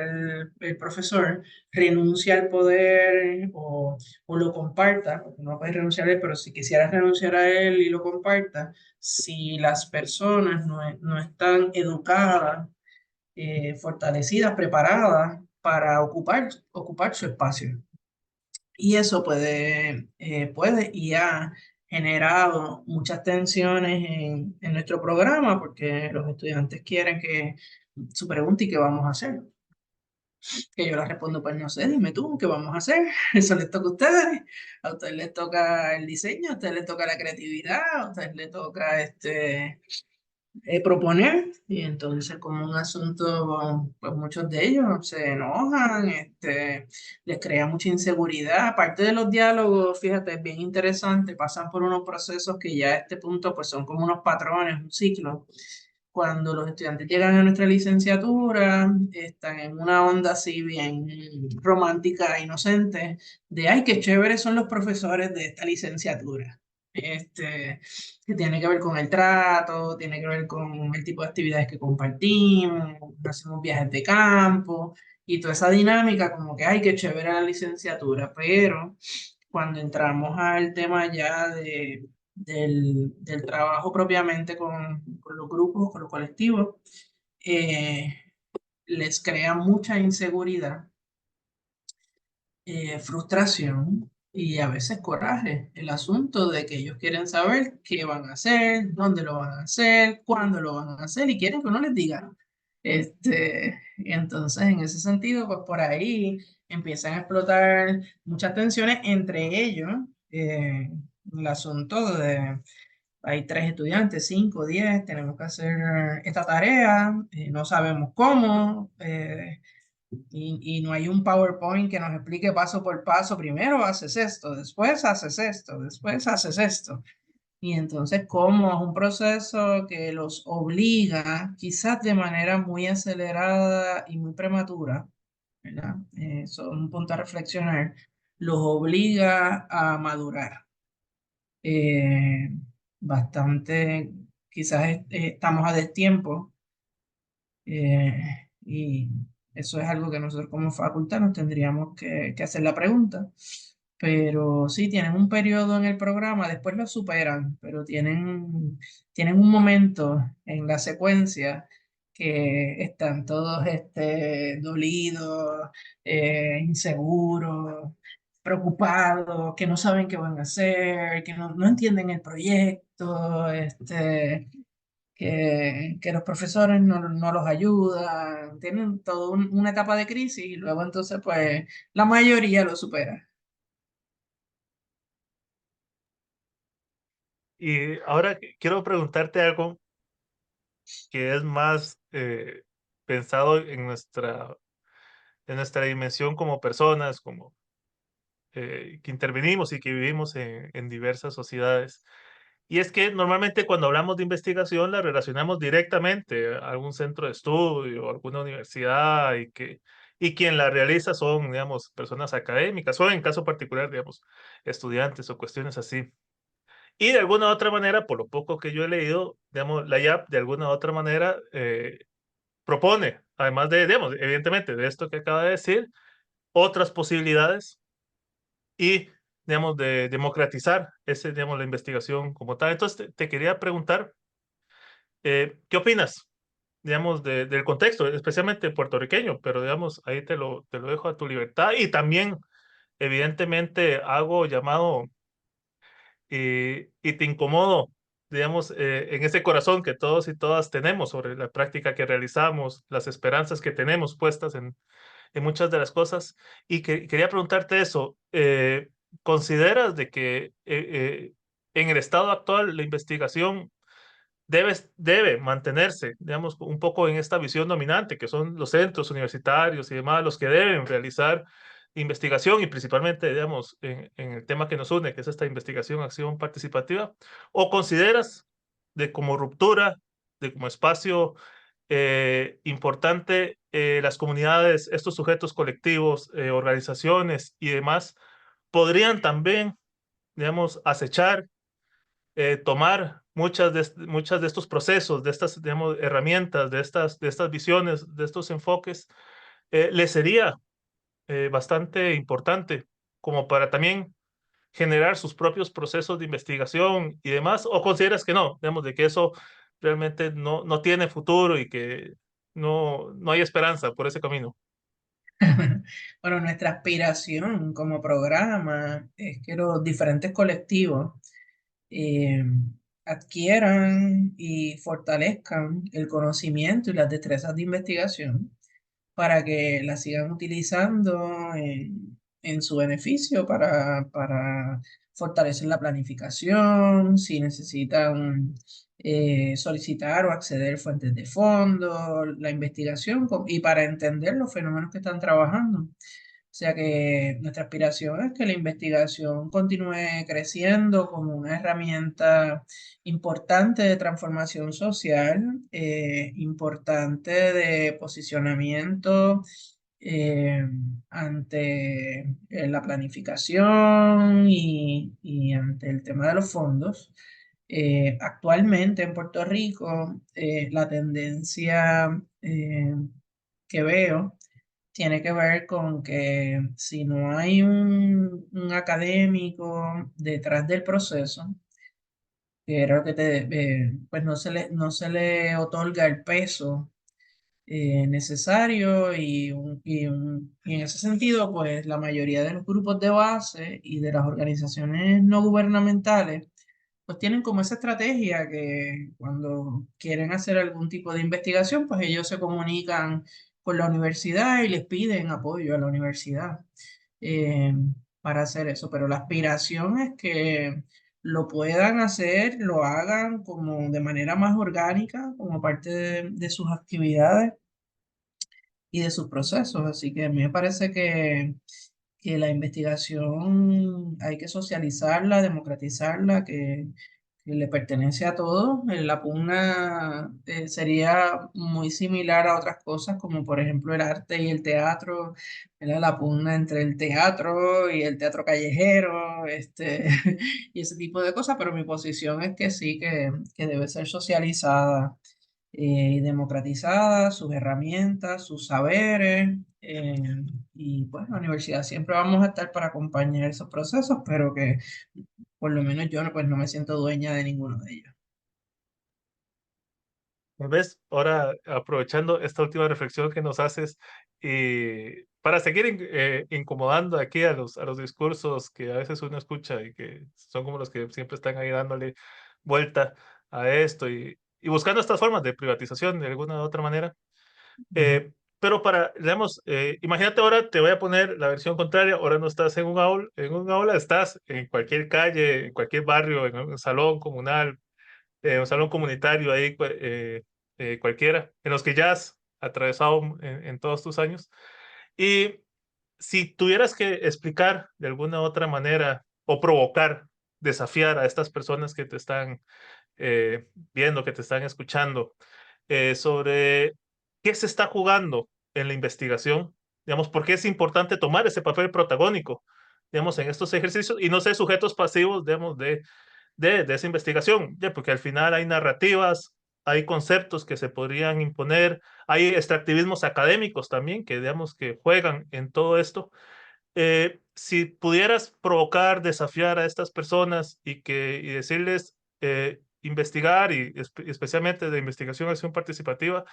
el profesor, renuncie al poder o lo comparta, porque no puede renunciar a él, pero si quisiera renunciar a él y lo comparta, si las personas no están educadas, fortalecidas, preparadas para ocupar su espacio. Y eso puede y ha generado muchas tensiones en nuestro programa porque los estudiantes quieren que su pregunta y qué vamos a hacer. Que yo les respondo, pues no sé, dime tú, ¿qué vamos a hacer? Eso les toca a ustedes. A ustedes les toca el diseño, a ustedes les toca la creatividad, a ustedes les toca proponer, y entonces como un asunto, pues muchos de ellos se enojan, les crea mucha inseguridad. Aparte de los diálogos, fíjate, es bien interesante, pasan por unos procesos que ya a este punto pues son como unos patrones, un ciclo. cuando los estudiantes llegan a nuestra licenciatura, están en una onda así bien romántica, inocente, de, ay, qué chéveres son los profesores de esta licenciatura. Que tiene que ver con el trato, tiene que ver con el tipo de actividades que compartimos, hacemos viajes de campo y toda esa dinámica, como que, ay, qué chévere la licenciatura, pero cuando entramos al tema ya del trabajo propiamente con los grupos, con los colectivos, eh, les crea mucha inseguridad, frustración y a veces coraje. El asunto de que ellos quieren saber qué van a hacer, dónde lo van a hacer, cuándo lo van a hacer y quieren que uno les diga. Entonces, en ese sentido, pues por ahí empiezan a explotar muchas tensiones entre ellos. El asunto de hay 3 estudiantes, 5, 10, tenemos que hacer esta tarea, no sabemos cómo, y no hay un PowerPoint que nos explique paso por paso. Primero haces esto, después haces esto, después haces esto. Y entonces, como es un proceso que los obliga, quizás de manera muy acelerada y muy prematura, ¿verdad? Eso es un punto a reflexionar, los obliga a madurar. Eh, Bastante, quizás estamos a destiempo, y eso es algo que nosotros como facultad nos tendríamos que hacer la pregunta. Pero sí, tienen un periodo en el programa, después lo superan, pero tienen un momento en la secuencia que están todos dolidos, inseguros, preocupados, que no saben qué van a hacer, que no entienden el proyecto, que los profesores no los ayudan, tienen toda una etapa de crisis y luego entonces pues la mayoría lo supera. Y ahora quiero preguntarte algo que es más pensado en nuestra dimensión como personas, como que intervenimos y que vivimos en diversas sociedades. Y es que normalmente cuando hablamos de investigación la relacionamos directamente a algún centro de estudio, alguna universidad y quien la realiza son, digamos, personas académicas o en caso particular, digamos, estudiantes o cuestiones así. Y de alguna u otra manera, por lo poco que yo he leído, digamos, la IAP de alguna u otra manera propone, además de, digamos, evidentemente de esto que acaba de decir, otras posibilidades y, digamos, de democratizar ese, digamos, la investigación como tal. Entonces, te quería preguntar, ¿qué opinas, digamos, del contexto, especialmente puertorriqueño? Pero, digamos, ahí te lo dejo a tu libertad y también, evidentemente, hago llamado y te incomodo, digamos, en ese corazón que todos y todas tenemos sobre la práctica que realizamos, las esperanzas que tenemos puestas en muchas de las cosas. Y que, quería preguntarte eso, ¿consideras de que en el estado actual la investigación debe mantenerse, digamos, un poco en esta visión dominante, que son los centros universitarios y demás, los que deben realizar investigación y principalmente, digamos, en el tema que nos une, que es esta investigación, acción participativa? ¿O consideras de como ruptura, de como espacio importante, las comunidades, estos sujetos colectivos, organizaciones y demás, podrían también, digamos, acechar, tomar muchas de estos procesos, de estas, digamos, herramientas, de estas visiones, de estos enfoques, les sería bastante importante como para también generar sus propios procesos de investigación y demás? ¿O consideras que no, digamos, de que eso realmente no tiene futuro y que no hay esperanza por ese camino? Bueno, nuestra aspiración como programa es que los diferentes colectivos eh, adquieran y fortalezcan el conocimiento y las destrezas de investigación para que la sigan utilizando en su beneficio para fortalecer la planificación, si necesitan solicitar o acceder fuentes de fondos, la investigación y para entender los fenómenos que están trabajando. sea que nuestra aspiración es que la investigación continúe creciendo como una herramienta importante de transformación social, importante de posicionamiento eh, ante la planificación y ante el tema de los fondos. Actualmente en Puerto Rico, la tendencia que veo tiene que ver con que si no hay un académico detrás del proceso, que era lo que pues no se le otorga el peso necesario y en ese sentido, pues la mayoría de los grupos de base y de las organizaciones no gubernamentales, pues tienen como esa estrategia que cuando quieren hacer algún tipo de investigación, pues ellos se comunican con la universidad y les piden apoyo a la universidad eh, para hacer eso. Pero la aspiración es que lo puedan hacer, lo hagan como de manera más orgánica, como parte de sus actividades y de sus procesos. Así que a mí me parece que la investigación hay que socializarla, democratizarla, que le pertenece a todos. La pugna sería muy similar a otras cosas, como por ejemplo el arte y el teatro, ¿verdad? La pugna entre el teatro y el teatro callejero, y ese tipo de cosas, pero mi posición es que sí, que debe ser socializada y democratizada, sus herramientas, sus saberes. Y pues la universidad siempre vamos a estar para acompañar esos procesos, pero que por lo menos yo pues no me siento dueña de ninguno de ellos. Tal vez ahora, aprovechando esta última reflexión que nos haces, para seguir incomodando aquí a los discursos que a veces uno escucha y que son como los que siempre están ahí dándole vuelta a esto y buscando estas formas de privatización de alguna u otra manera. Ujú. Pero para, digamos, imagínate ahora, te voy a poner la versión contraria, ahora no estás en un aula, estás en cualquier calle, en cualquier barrio, en un salón comunal, un salón comunitario ahí, cualquiera, en los que ya has atravesado en todos tus años. Y si tuvieras que explicar de alguna otra manera o provocar, desafiar a estas personas que te están viendo, que te están escuchando, sobre qué se está jugando en la investigación, digamos, por qué es importante tomar ese papel protagónico, digamos, en estos ejercicios y no ser sujetos pasivos, digamos, de esa investigación, ya, porque al final hay narrativas, hay conceptos que se podrían imponer, hay extractivismos académicos también que, digamos, que juegan en todo esto. Si pudieras provocar, desafiar a estas personas y decirles investigar y especialmente de investigación acción participativa,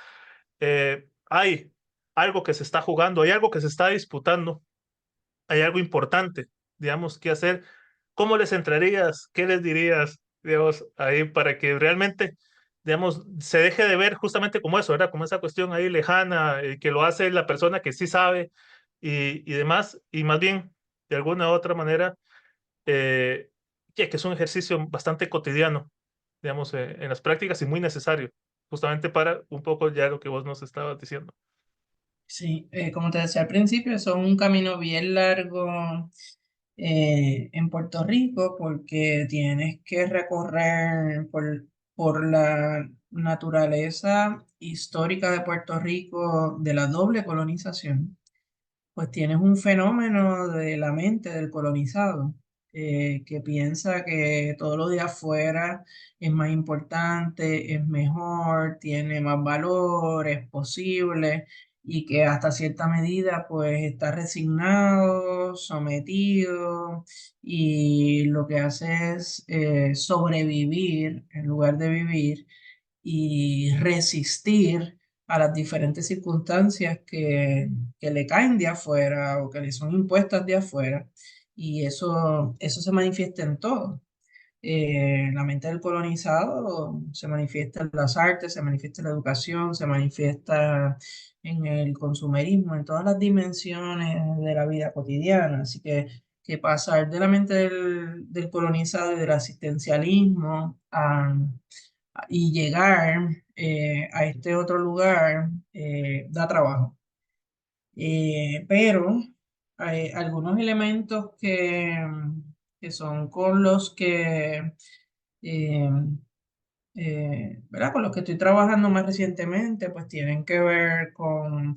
hay algo que se está jugando, hay algo que se está disputando, hay algo importante, digamos, que hacer. ¿Cómo les entrarías? ¿Qué les dirías, digamos, ahí para que realmente, digamos, se deje de ver justamente como eso, ¿verdad? Como esa cuestión ahí lejana, que lo hace la persona que sí sabe y demás, y más bien, de alguna u otra manera, eh, que es un ejercicio bastante cotidiano, digamos, en las prácticas y muy necesario, justamente para un poco ya lo que vos nos estabas diciendo. Sí, como te decía al principio, eso es un camino bien largo en Puerto Rico porque tienes que recorrer por la naturaleza histórica de Puerto Rico de la doble colonización. Pues tienes un fenómeno de la mente del colonizado, que piensa que todo lo de afuera es más importante, es mejor, tiene más valor, es posible y que hasta cierta medida pues está resignado, sometido y lo que hace es sobrevivir en lugar de vivir y resistir a las diferentes circunstancias que le caen de afuera o que le son impuestas de afuera. Y eso se manifiesta en todo. La mente del colonizado se manifiesta en las artes, se manifiesta en la educación, se manifiesta en el consumerismo, en todas las dimensiones de la vida cotidiana. Así que pasar de la mente del colonizado y del asistencialismo y llegar a este otro lugar da trabajo. Pero hay algunos elementos que son con los que eh, ¿verdad? Con los que estoy trabajando más recientemente, pues tienen que ver con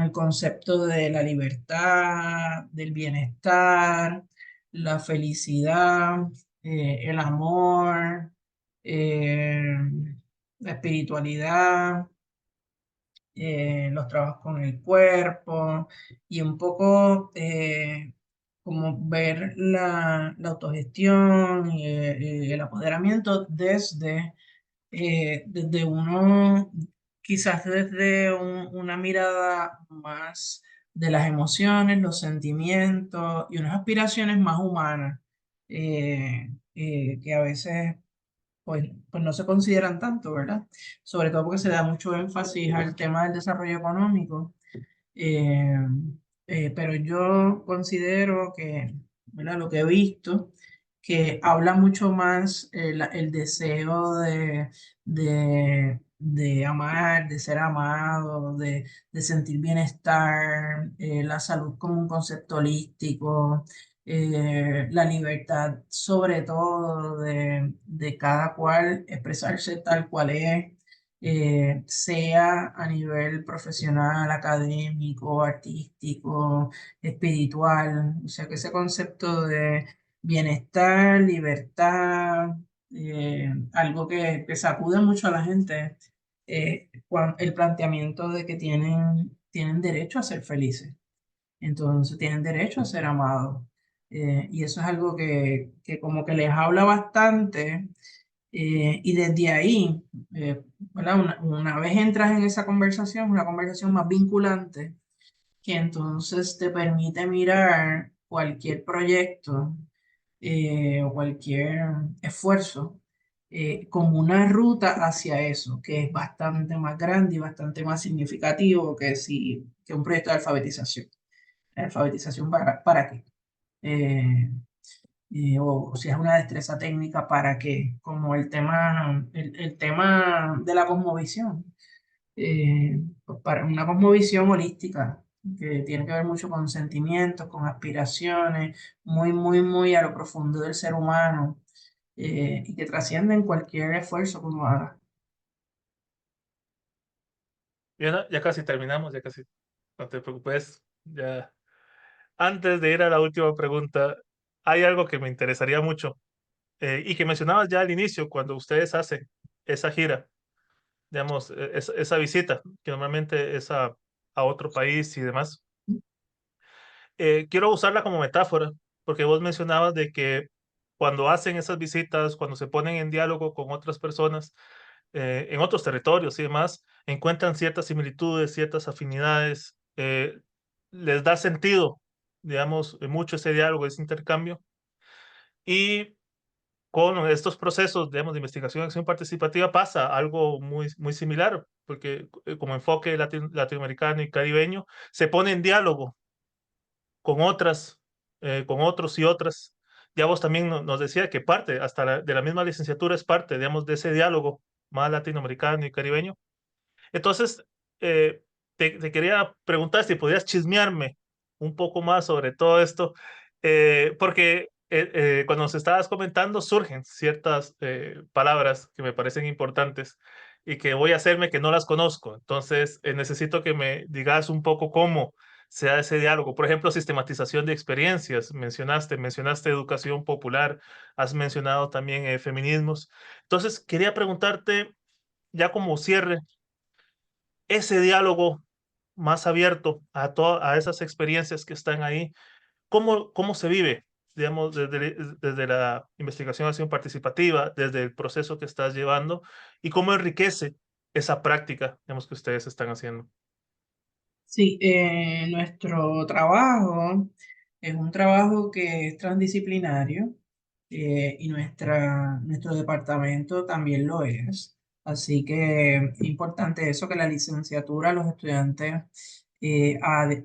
el concepto de la libertad, del bienestar, la felicidad, el amor, eh, la espiritualidad, los trabajos con el cuerpo y un poco como ver la autogestión y el apoderamiento desde uno, quizás desde una mirada más de las emociones, los sentimientos y unas aspiraciones más humanas, que a veces pues no se consideran tanto, ¿verdad? Sobre todo porque se da mucho énfasis al tema del desarrollo económico. eh, pero yo considero que, ¿verdad? Lo que he visto, que habla mucho más el deseo de amar, de ser amado, de sentir bienestar, la salud como un concepto holístico, la libertad sobre todo de cada cual expresarse tal cual es, sea a nivel profesional, académico, artístico, espiritual. O sea, que ese concepto de bienestar, libertad, algo que sacude mucho a la gente, el planteamiento de que tienen derecho a ser felices. Entonces tienen derecho a ser amados. Y eso es algo que como que les habla bastante, y desde ahí, ¿verdad? Una vez entras en esa conversación, una conversación más vinculante, que entonces te permite mirar cualquier proyecto o cualquier esfuerzo como una ruta hacia eso, que es bastante más grande y bastante más significativo que un proyecto de alfabetización. ¿Alfabetización para qué? Eh, o si es una destreza técnica, ¿para qué? Como el tema de la cosmovisión, pues para una cosmovisión holística, que tiene que ver mucho con sentimientos, con aspiraciones, muy, muy, muy a lo profundo del ser humano, y que trascienden cualquier esfuerzo que uno haga. Ya casi terminamos, ya casi. No te preocupes. Ya. Antes de ir a la última pregunta, hay algo que me interesaría mucho y que mencionabas ya al inicio, cuando ustedes hacen esa gira, digamos, esa visita, que normalmente es a otro país y demás. Quiero usarla como metáfora, porque vos mencionabas de que cuando hacen esas visitas, cuando se ponen en diálogo con otras personas en otros territorios y demás, encuentran ciertas similitudes, ciertas afinidades, les da sentido, digamos, mucho ese diálogo, ese intercambio. Y con estos procesos, digamos, de investigación y acción participativa pasa algo muy, muy similar, porque como enfoque latinoamericano y caribeño, se pone en diálogo con otras, con otros y otras. Ya vos también nos decía que parte, hasta de la misma licenciatura es parte, digamos, de ese diálogo más latinoamericano y caribeño. Entonces, eh, te quería preguntar si podías chismearme un poco más sobre todo esto, porque cuando nos estabas comentando surgen ciertas palabras que me parecen importantes y que voy a hacerme que no las conozco. Entonces, necesito que me digas un poco cómo se da ese diálogo. Por ejemplo, sistematización de experiencias. Mencionaste educación popular, has mencionado también feminismos. Entonces, quería preguntarte, ya como cierre, ese diálogo más abierto a esas experiencias que están ahí, ¿cómo se vive, digamos, desde la investigación acción participativa, desde el proceso que estás llevando y cómo enriquece esa práctica, digamos, que ustedes están haciendo? Sí, nuestro trabajo es un trabajo que es transdisciplinario, y nuestro departamento también lo es. Así que es importante eso, que la licenciatura, los estudiantes,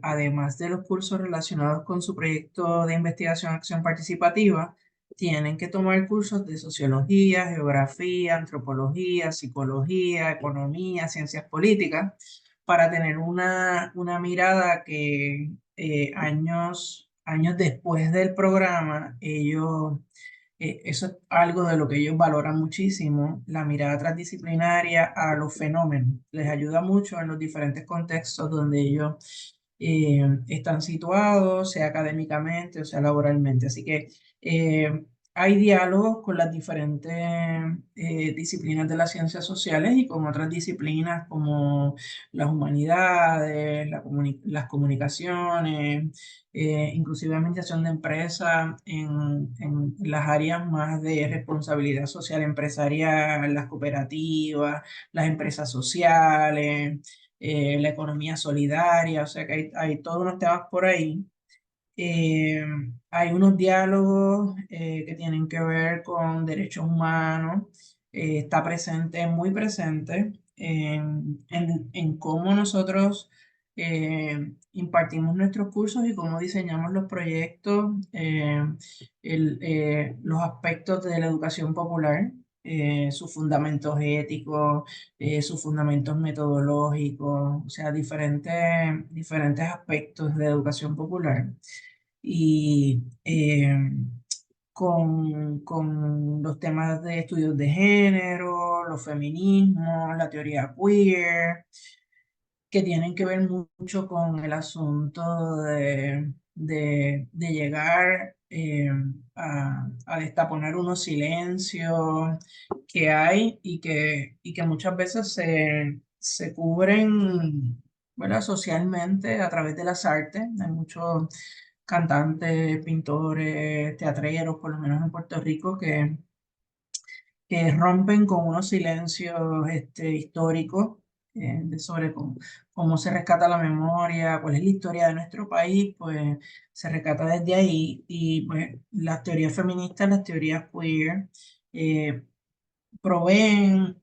además de los cursos relacionados con su proyecto de investigación acción participativa, tienen que tomar cursos de sociología, geografía, antropología, psicología, economía, ciencias políticas para tener una mirada años después del programa, eso es algo de lo que ellos valoran muchísimo, la mirada transdisciplinaria a los fenómenos. Les ayuda mucho en los diferentes contextos donde ellos están situados, sea académicamente o sea laboralmente. Así que hay diálogos con las diferentes disciplinas de las ciencias sociales y con otras disciplinas como las humanidades, las comunicaciones, inclusive administración de empresas en las áreas más de responsabilidad social empresarial, las cooperativas, las empresas sociales, la economía solidaria, o sea que hay todos unos temas por ahí. Eh, Hay unos diálogos que tienen que ver con derechos humanos. Está presente, muy presente en cómo nosotros impartimos nuestros cursos y cómo diseñamos los proyectos, los aspectos de la educación popular, sus fundamentos éticos, sus fundamentos metodológicos, o sea, diferentes aspectos de educación popular y con los temas de estudios de género, los feminismos, la teoría queer, que tienen que ver mucho con el asunto de llegar a destaponar unos silencios que hay y que muchas veces se cubren, ¿verdad? Socialmente a través de las artes. Hay muchos cantantes, pintores, teatreros, por lo menos en Puerto Rico, que rompen con unos silencios históricos sobre cómo se rescata la memoria, cuál es la historia de nuestro país, pues se rescata desde ahí. Y pues las teorías feministas, las teorías queer, eh, proveen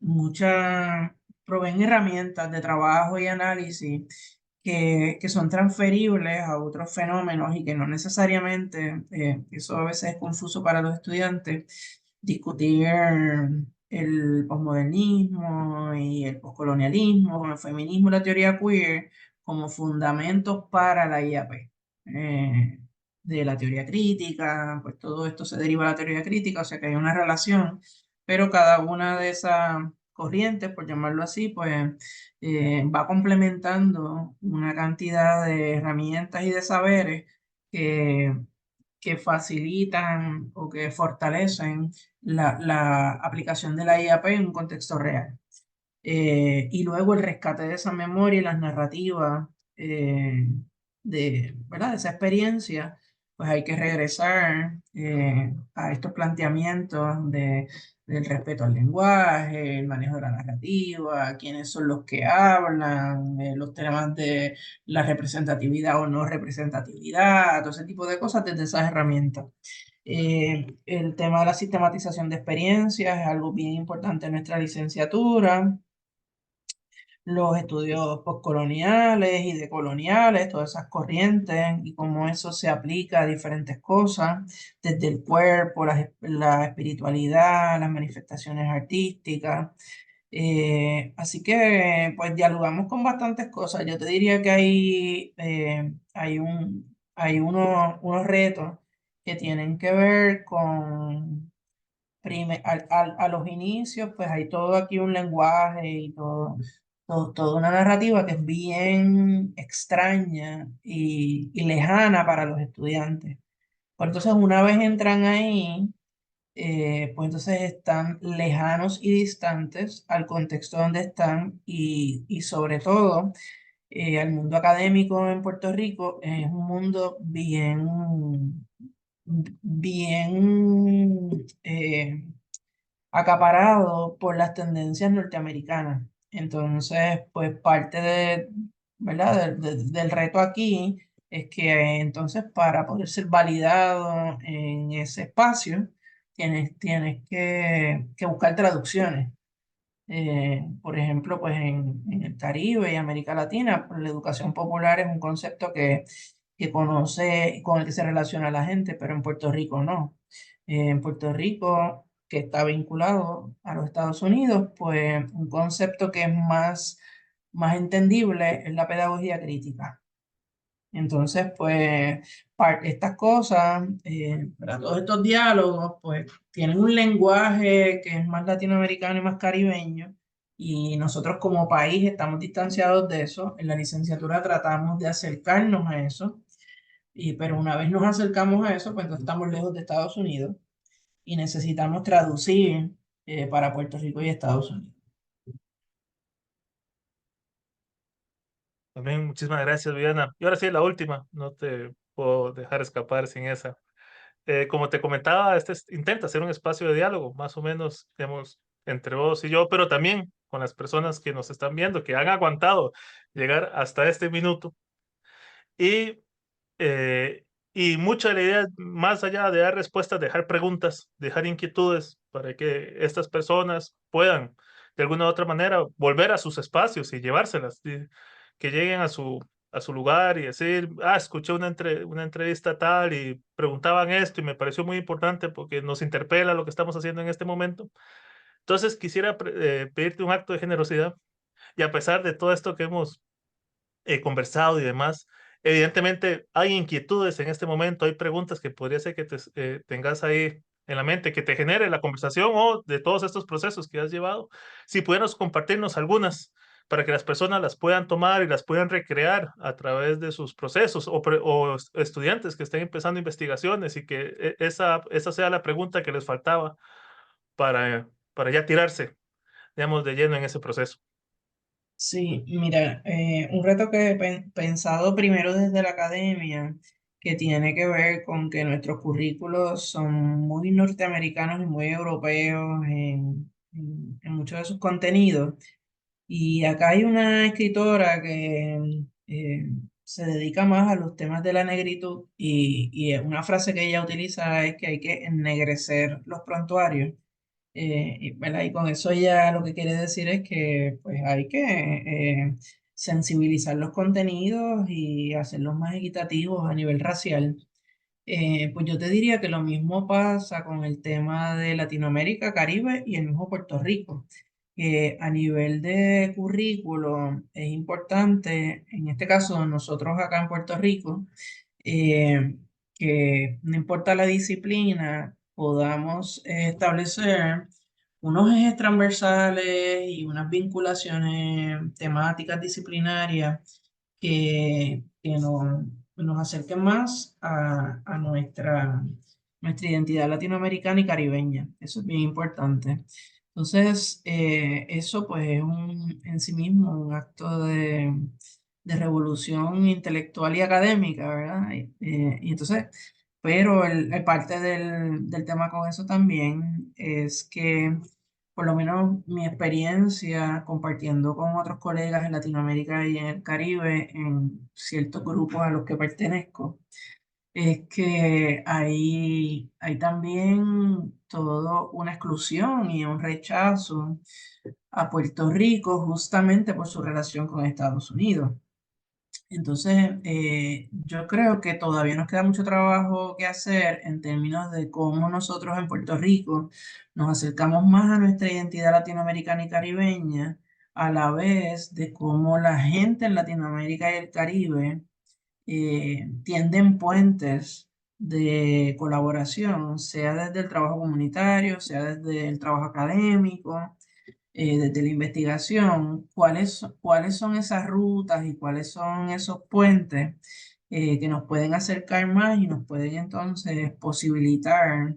proveen herramientas de trabajo y análisis que son transferibles a otros fenómenos y que no necesariamente, eso a veces es confuso para los estudiantes, discutir el posmodernismo y el poscolonialismo, el feminismo y la teoría queer como fundamentos para la IAP. De la teoría crítica, pues todo esto se deriva de la teoría crítica, o sea que hay una relación, pero cada una de esas corrientes, por llamarlo así, pues va complementando una cantidad de herramientas y de saberes que, que facilitan o que fortalecen la aplicación de la IAP en un contexto real. Y luego el rescate de esa memoria y las narrativas ¿verdad? De esa experiencia, pues hay que regresar a estos planteamientos del respeto al lenguaje, el manejo de la narrativa, quiénes son los que hablan, los temas de la representatividad o no representatividad, todo ese tipo de cosas desde esas herramientas. El tema de la sistematización de experiencias es algo bien importante en nuestra licenciatura, los estudios postcoloniales y decoloniales, todas esas corrientes y cómo eso se aplica a diferentes cosas, desde el cuerpo, la espiritualidad, las manifestaciones artísticas. Así que pues dialogamos con bastantes cosas. Yo te diría que hay unos retos que tienen que ver con a los inicios, pues hay todo aquí un lenguaje y toda una narrativa que es bien extraña y lejana para los estudiantes. Pues entonces, una vez entran ahí, pues entonces están lejanos y distantes al contexto donde están y sobre todo al mundo académico en Puerto Rico es un mundo bien acaparado por las tendencias norteamericanas. Entonces, pues parte ¿verdad? Del reto aquí es que entonces para poder ser validado en ese espacio, tienes que buscar traducciones. Por ejemplo, pues en el Caribe y América Latina, pues, la educación popular es un concepto que conoce, con el que se relaciona la gente, pero en Puerto Rico no. En Puerto Rico, que está vinculado a los Estados Unidos, pues un concepto que es más entendible es la pedagogía crítica. Entonces, pues, estas cosas, ¿verdad? Todos estos diálogos, pues, tienen un lenguaje que es más latinoamericano y más caribeño, y nosotros como país estamos distanciados de eso. En la licenciatura tratamos de acercarnos a eso, pero una vez nos acercamos a eso, pues entonces estamos lejos de Estados Unidos y necesitamos traducir para Puerto Rico y Estados Unidos. También muchísimas gracias, Viviana. Y ahora sí, la última, no te puedo dejar escapar sin esa. Como te comentaba, intenta ser un espacio de diálogo, más o menos, digamos, entre vos y yo, pero también con las personas que nos están viendo, que han aguantado llegar hasta este minuto. Y, eh, y mucha de la idea, más allá de dar respuestas, dejar preguntas, dejar inquietudes para que estas personas puedan, de alguna u otra manera, volver a sus espacios y llevárselas, que lleguen a su lugar y decir, escuché una entrevista tal y preguntaban esto y me pareció muy importante porque nos interpela lo que estamos haciendo en este momento. Entonces, quisiera pedirte un acto de generosidad y a pesar de todo esto que hemos conversado y demás. Evidentemente hay inquietudes en este momento, hay preguntas que podría ser que tengas ahí en la mente, que te genere la conversación o de todos estos procesos que has llevado. Si pudieras compartirnos algunas para que las personas las puedan tomar y las puedan recrear a través de sus procesos o estudiantes que estén empezando investigaciones y que esa sea la pregunta que les faltaba para ya tirarse, digamos, de lleno en ese proceso. Sí, mira, un reto que he pensado primero desde la academia, que tiene que ver con que nuestros currículos son muy norteamericanos y muy europeos en muchos de sus contenidos. Y acá hay una escritora que se dedica más a los temas de la negritud y una frase que ella utiliza es que hay que ennegrecer los prontuarios. ¿Verdad? Y con eso ya lo que quiere decir es que pues hay que sensibilizar los contenidos y hacerlos más equitativos a nivel racial. Pues yo te diría que lo mismo pasa con el tema de Latinoamérica, Caribe y el mismo Puerto Rico, que a nivel de currículo es importante, en este caso nosotros acá en Puerto Rico, eh, que no importa la disciplina, podamos establecer unos ejes transversales y unas vinculaciones temáticas disciplinarias que nos acerquen más a nuestra identidad latinoamericana y caribeña. Eso es bien importante. Entonces, eso pues es en sí mismo un acto de revolución intelectual y académica, ¿verdad? Y entonces, pero el parte del tema con eso también es que, por lo menos mi experiencia compartiendo con otros colegas en Latinoamérica y en el Caribe, en ciertos grupos a los que pertenezco, es que hay también todo una exclusión y un rechazo a Puerto Rico justamente por su relación con Estados Unidos. Entonces, yo creo que todavía nos queda mucho trabajo que hacer en términos de cómo nosotros en Puerto Rico nos acercamos más a nuestra identidad latinoamericana y caribeña, a la vez de cómo la gente en Latinoamérica y el Caribe tienden puentes de colaboración, sea desde el trabajo comunitario, sea desde el trabajo académico, desde la investigación, cuáles son esas rutas y cuáles son esos puentes que nos pueden acercar más y nos pueden entonces posibilitar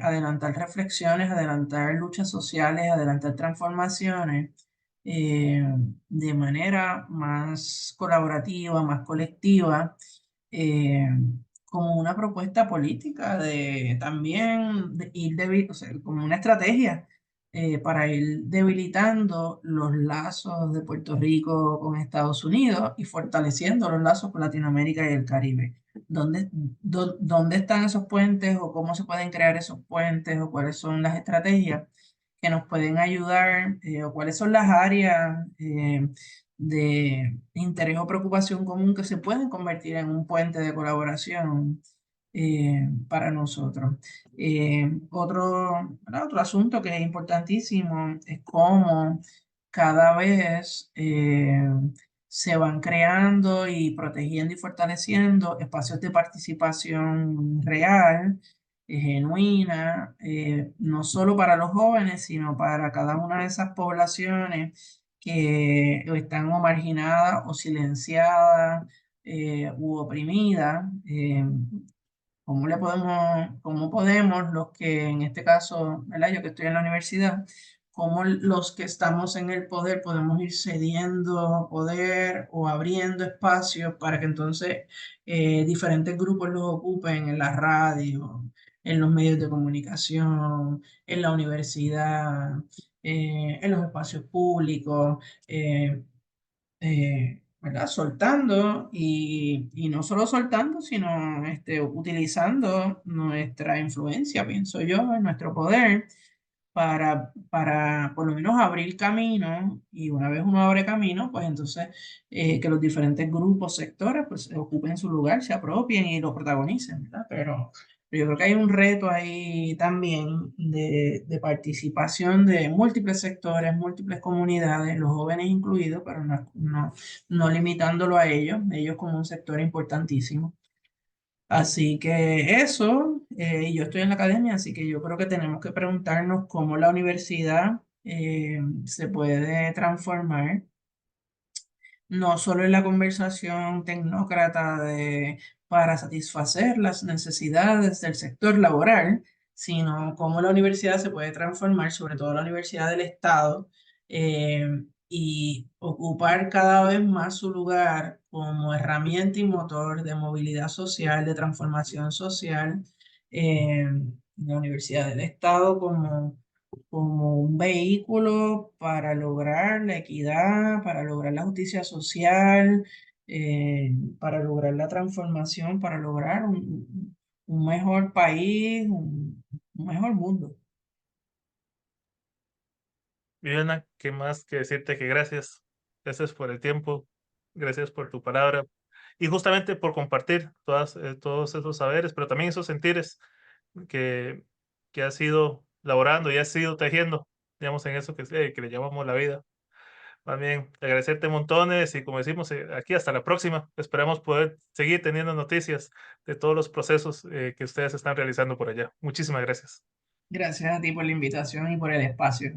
adelantar reflexiones, adelantar luchas sociales, adelantar transformaciones eh, de manera más colaborativa, más colectiva, eh, como una propuesta política de también de ir o sea, como una estrategia para ir debilitando los lazos de Puerto Rico con Estados Unidos y fortaleciendo los lazos con Latinoamérica y el Caribe. ¿Dónde están esos puentes o cómo se pueden crear esos puentes o cuáles son las estrategias que nos pueden ayudar o cuáles son las áreas de interés o preocupación común que se pueden convertir en un puente de colaboración para nosotros? Otro asunto que es importantísimo es cómo cada vez se van creando y protegiendo y fortaleciendo espacios de participación real, genuina, no solo para los jóvenes, sino para cada una de esas poblaciones que están o marginadas o silenciadas u oprimidas. ¿Cómo podemos los que en este caso, ¿verdad? Yo que estoy en la universidad, cómo los que estamos en el poder podemos ir cediendo poder o abriendo espacios para que entonces diferentes grupos los ocupen en la radio, en los medios de comunicación, en la universidad, en los espacios públicos? ¿Verdad? Soltando y no solo soltando, sino utilizando nuestra influencia, pienso yo, nuestro poder para por lo menos abrir camino y una vez uno abre camino, pues entonces que los diferentes grupos, sectores, pues ocupen su lugar, se apropien y lo protagonicen, ¿verdad? Pero yo creo que hay un reto ahí también de participación de múltiples sectores, múltiples comunidades, los jóvenes incluidos, pero no limitándolo a ellos como un sector importantísimo. Así que eso, y yo estoy en la academia, así que yo creo que tenemos que preguntarnos cómo la universidad se puede transformar no solo en la conversación tecnócrata para satisfacer las necesidades del sector laboral, sino cómo la universidad se puede transformar, sobre todo la universidad del Estado, eh, y ocupar cada vez más su lugar como herramienta y motor de movilidad social, de transformación social, la universidad del Estado como un vehículo para lograr la equidad, para lograr la justicia social, para lograr la transformación, para lograr un mejor país, un mejor mundo. Viviana, ¿qué más que decirte que gracias? Gracias por el tiempo, gracias por tu palabra y justamente por compartir todos esos saberes, pero también esos sentires que, que has ido laborando y has ido tejiendo, digamos, en eso que le llamamos la vida. Más bien, agradecerte montones y como decimos aquí, hasta la próxima. Esperamos poder seguir teniendo noticias de todos los procesos que ustedes están realizando por allá. Muchísimas gracias. Gracias a ti por la invitación y por el espacio.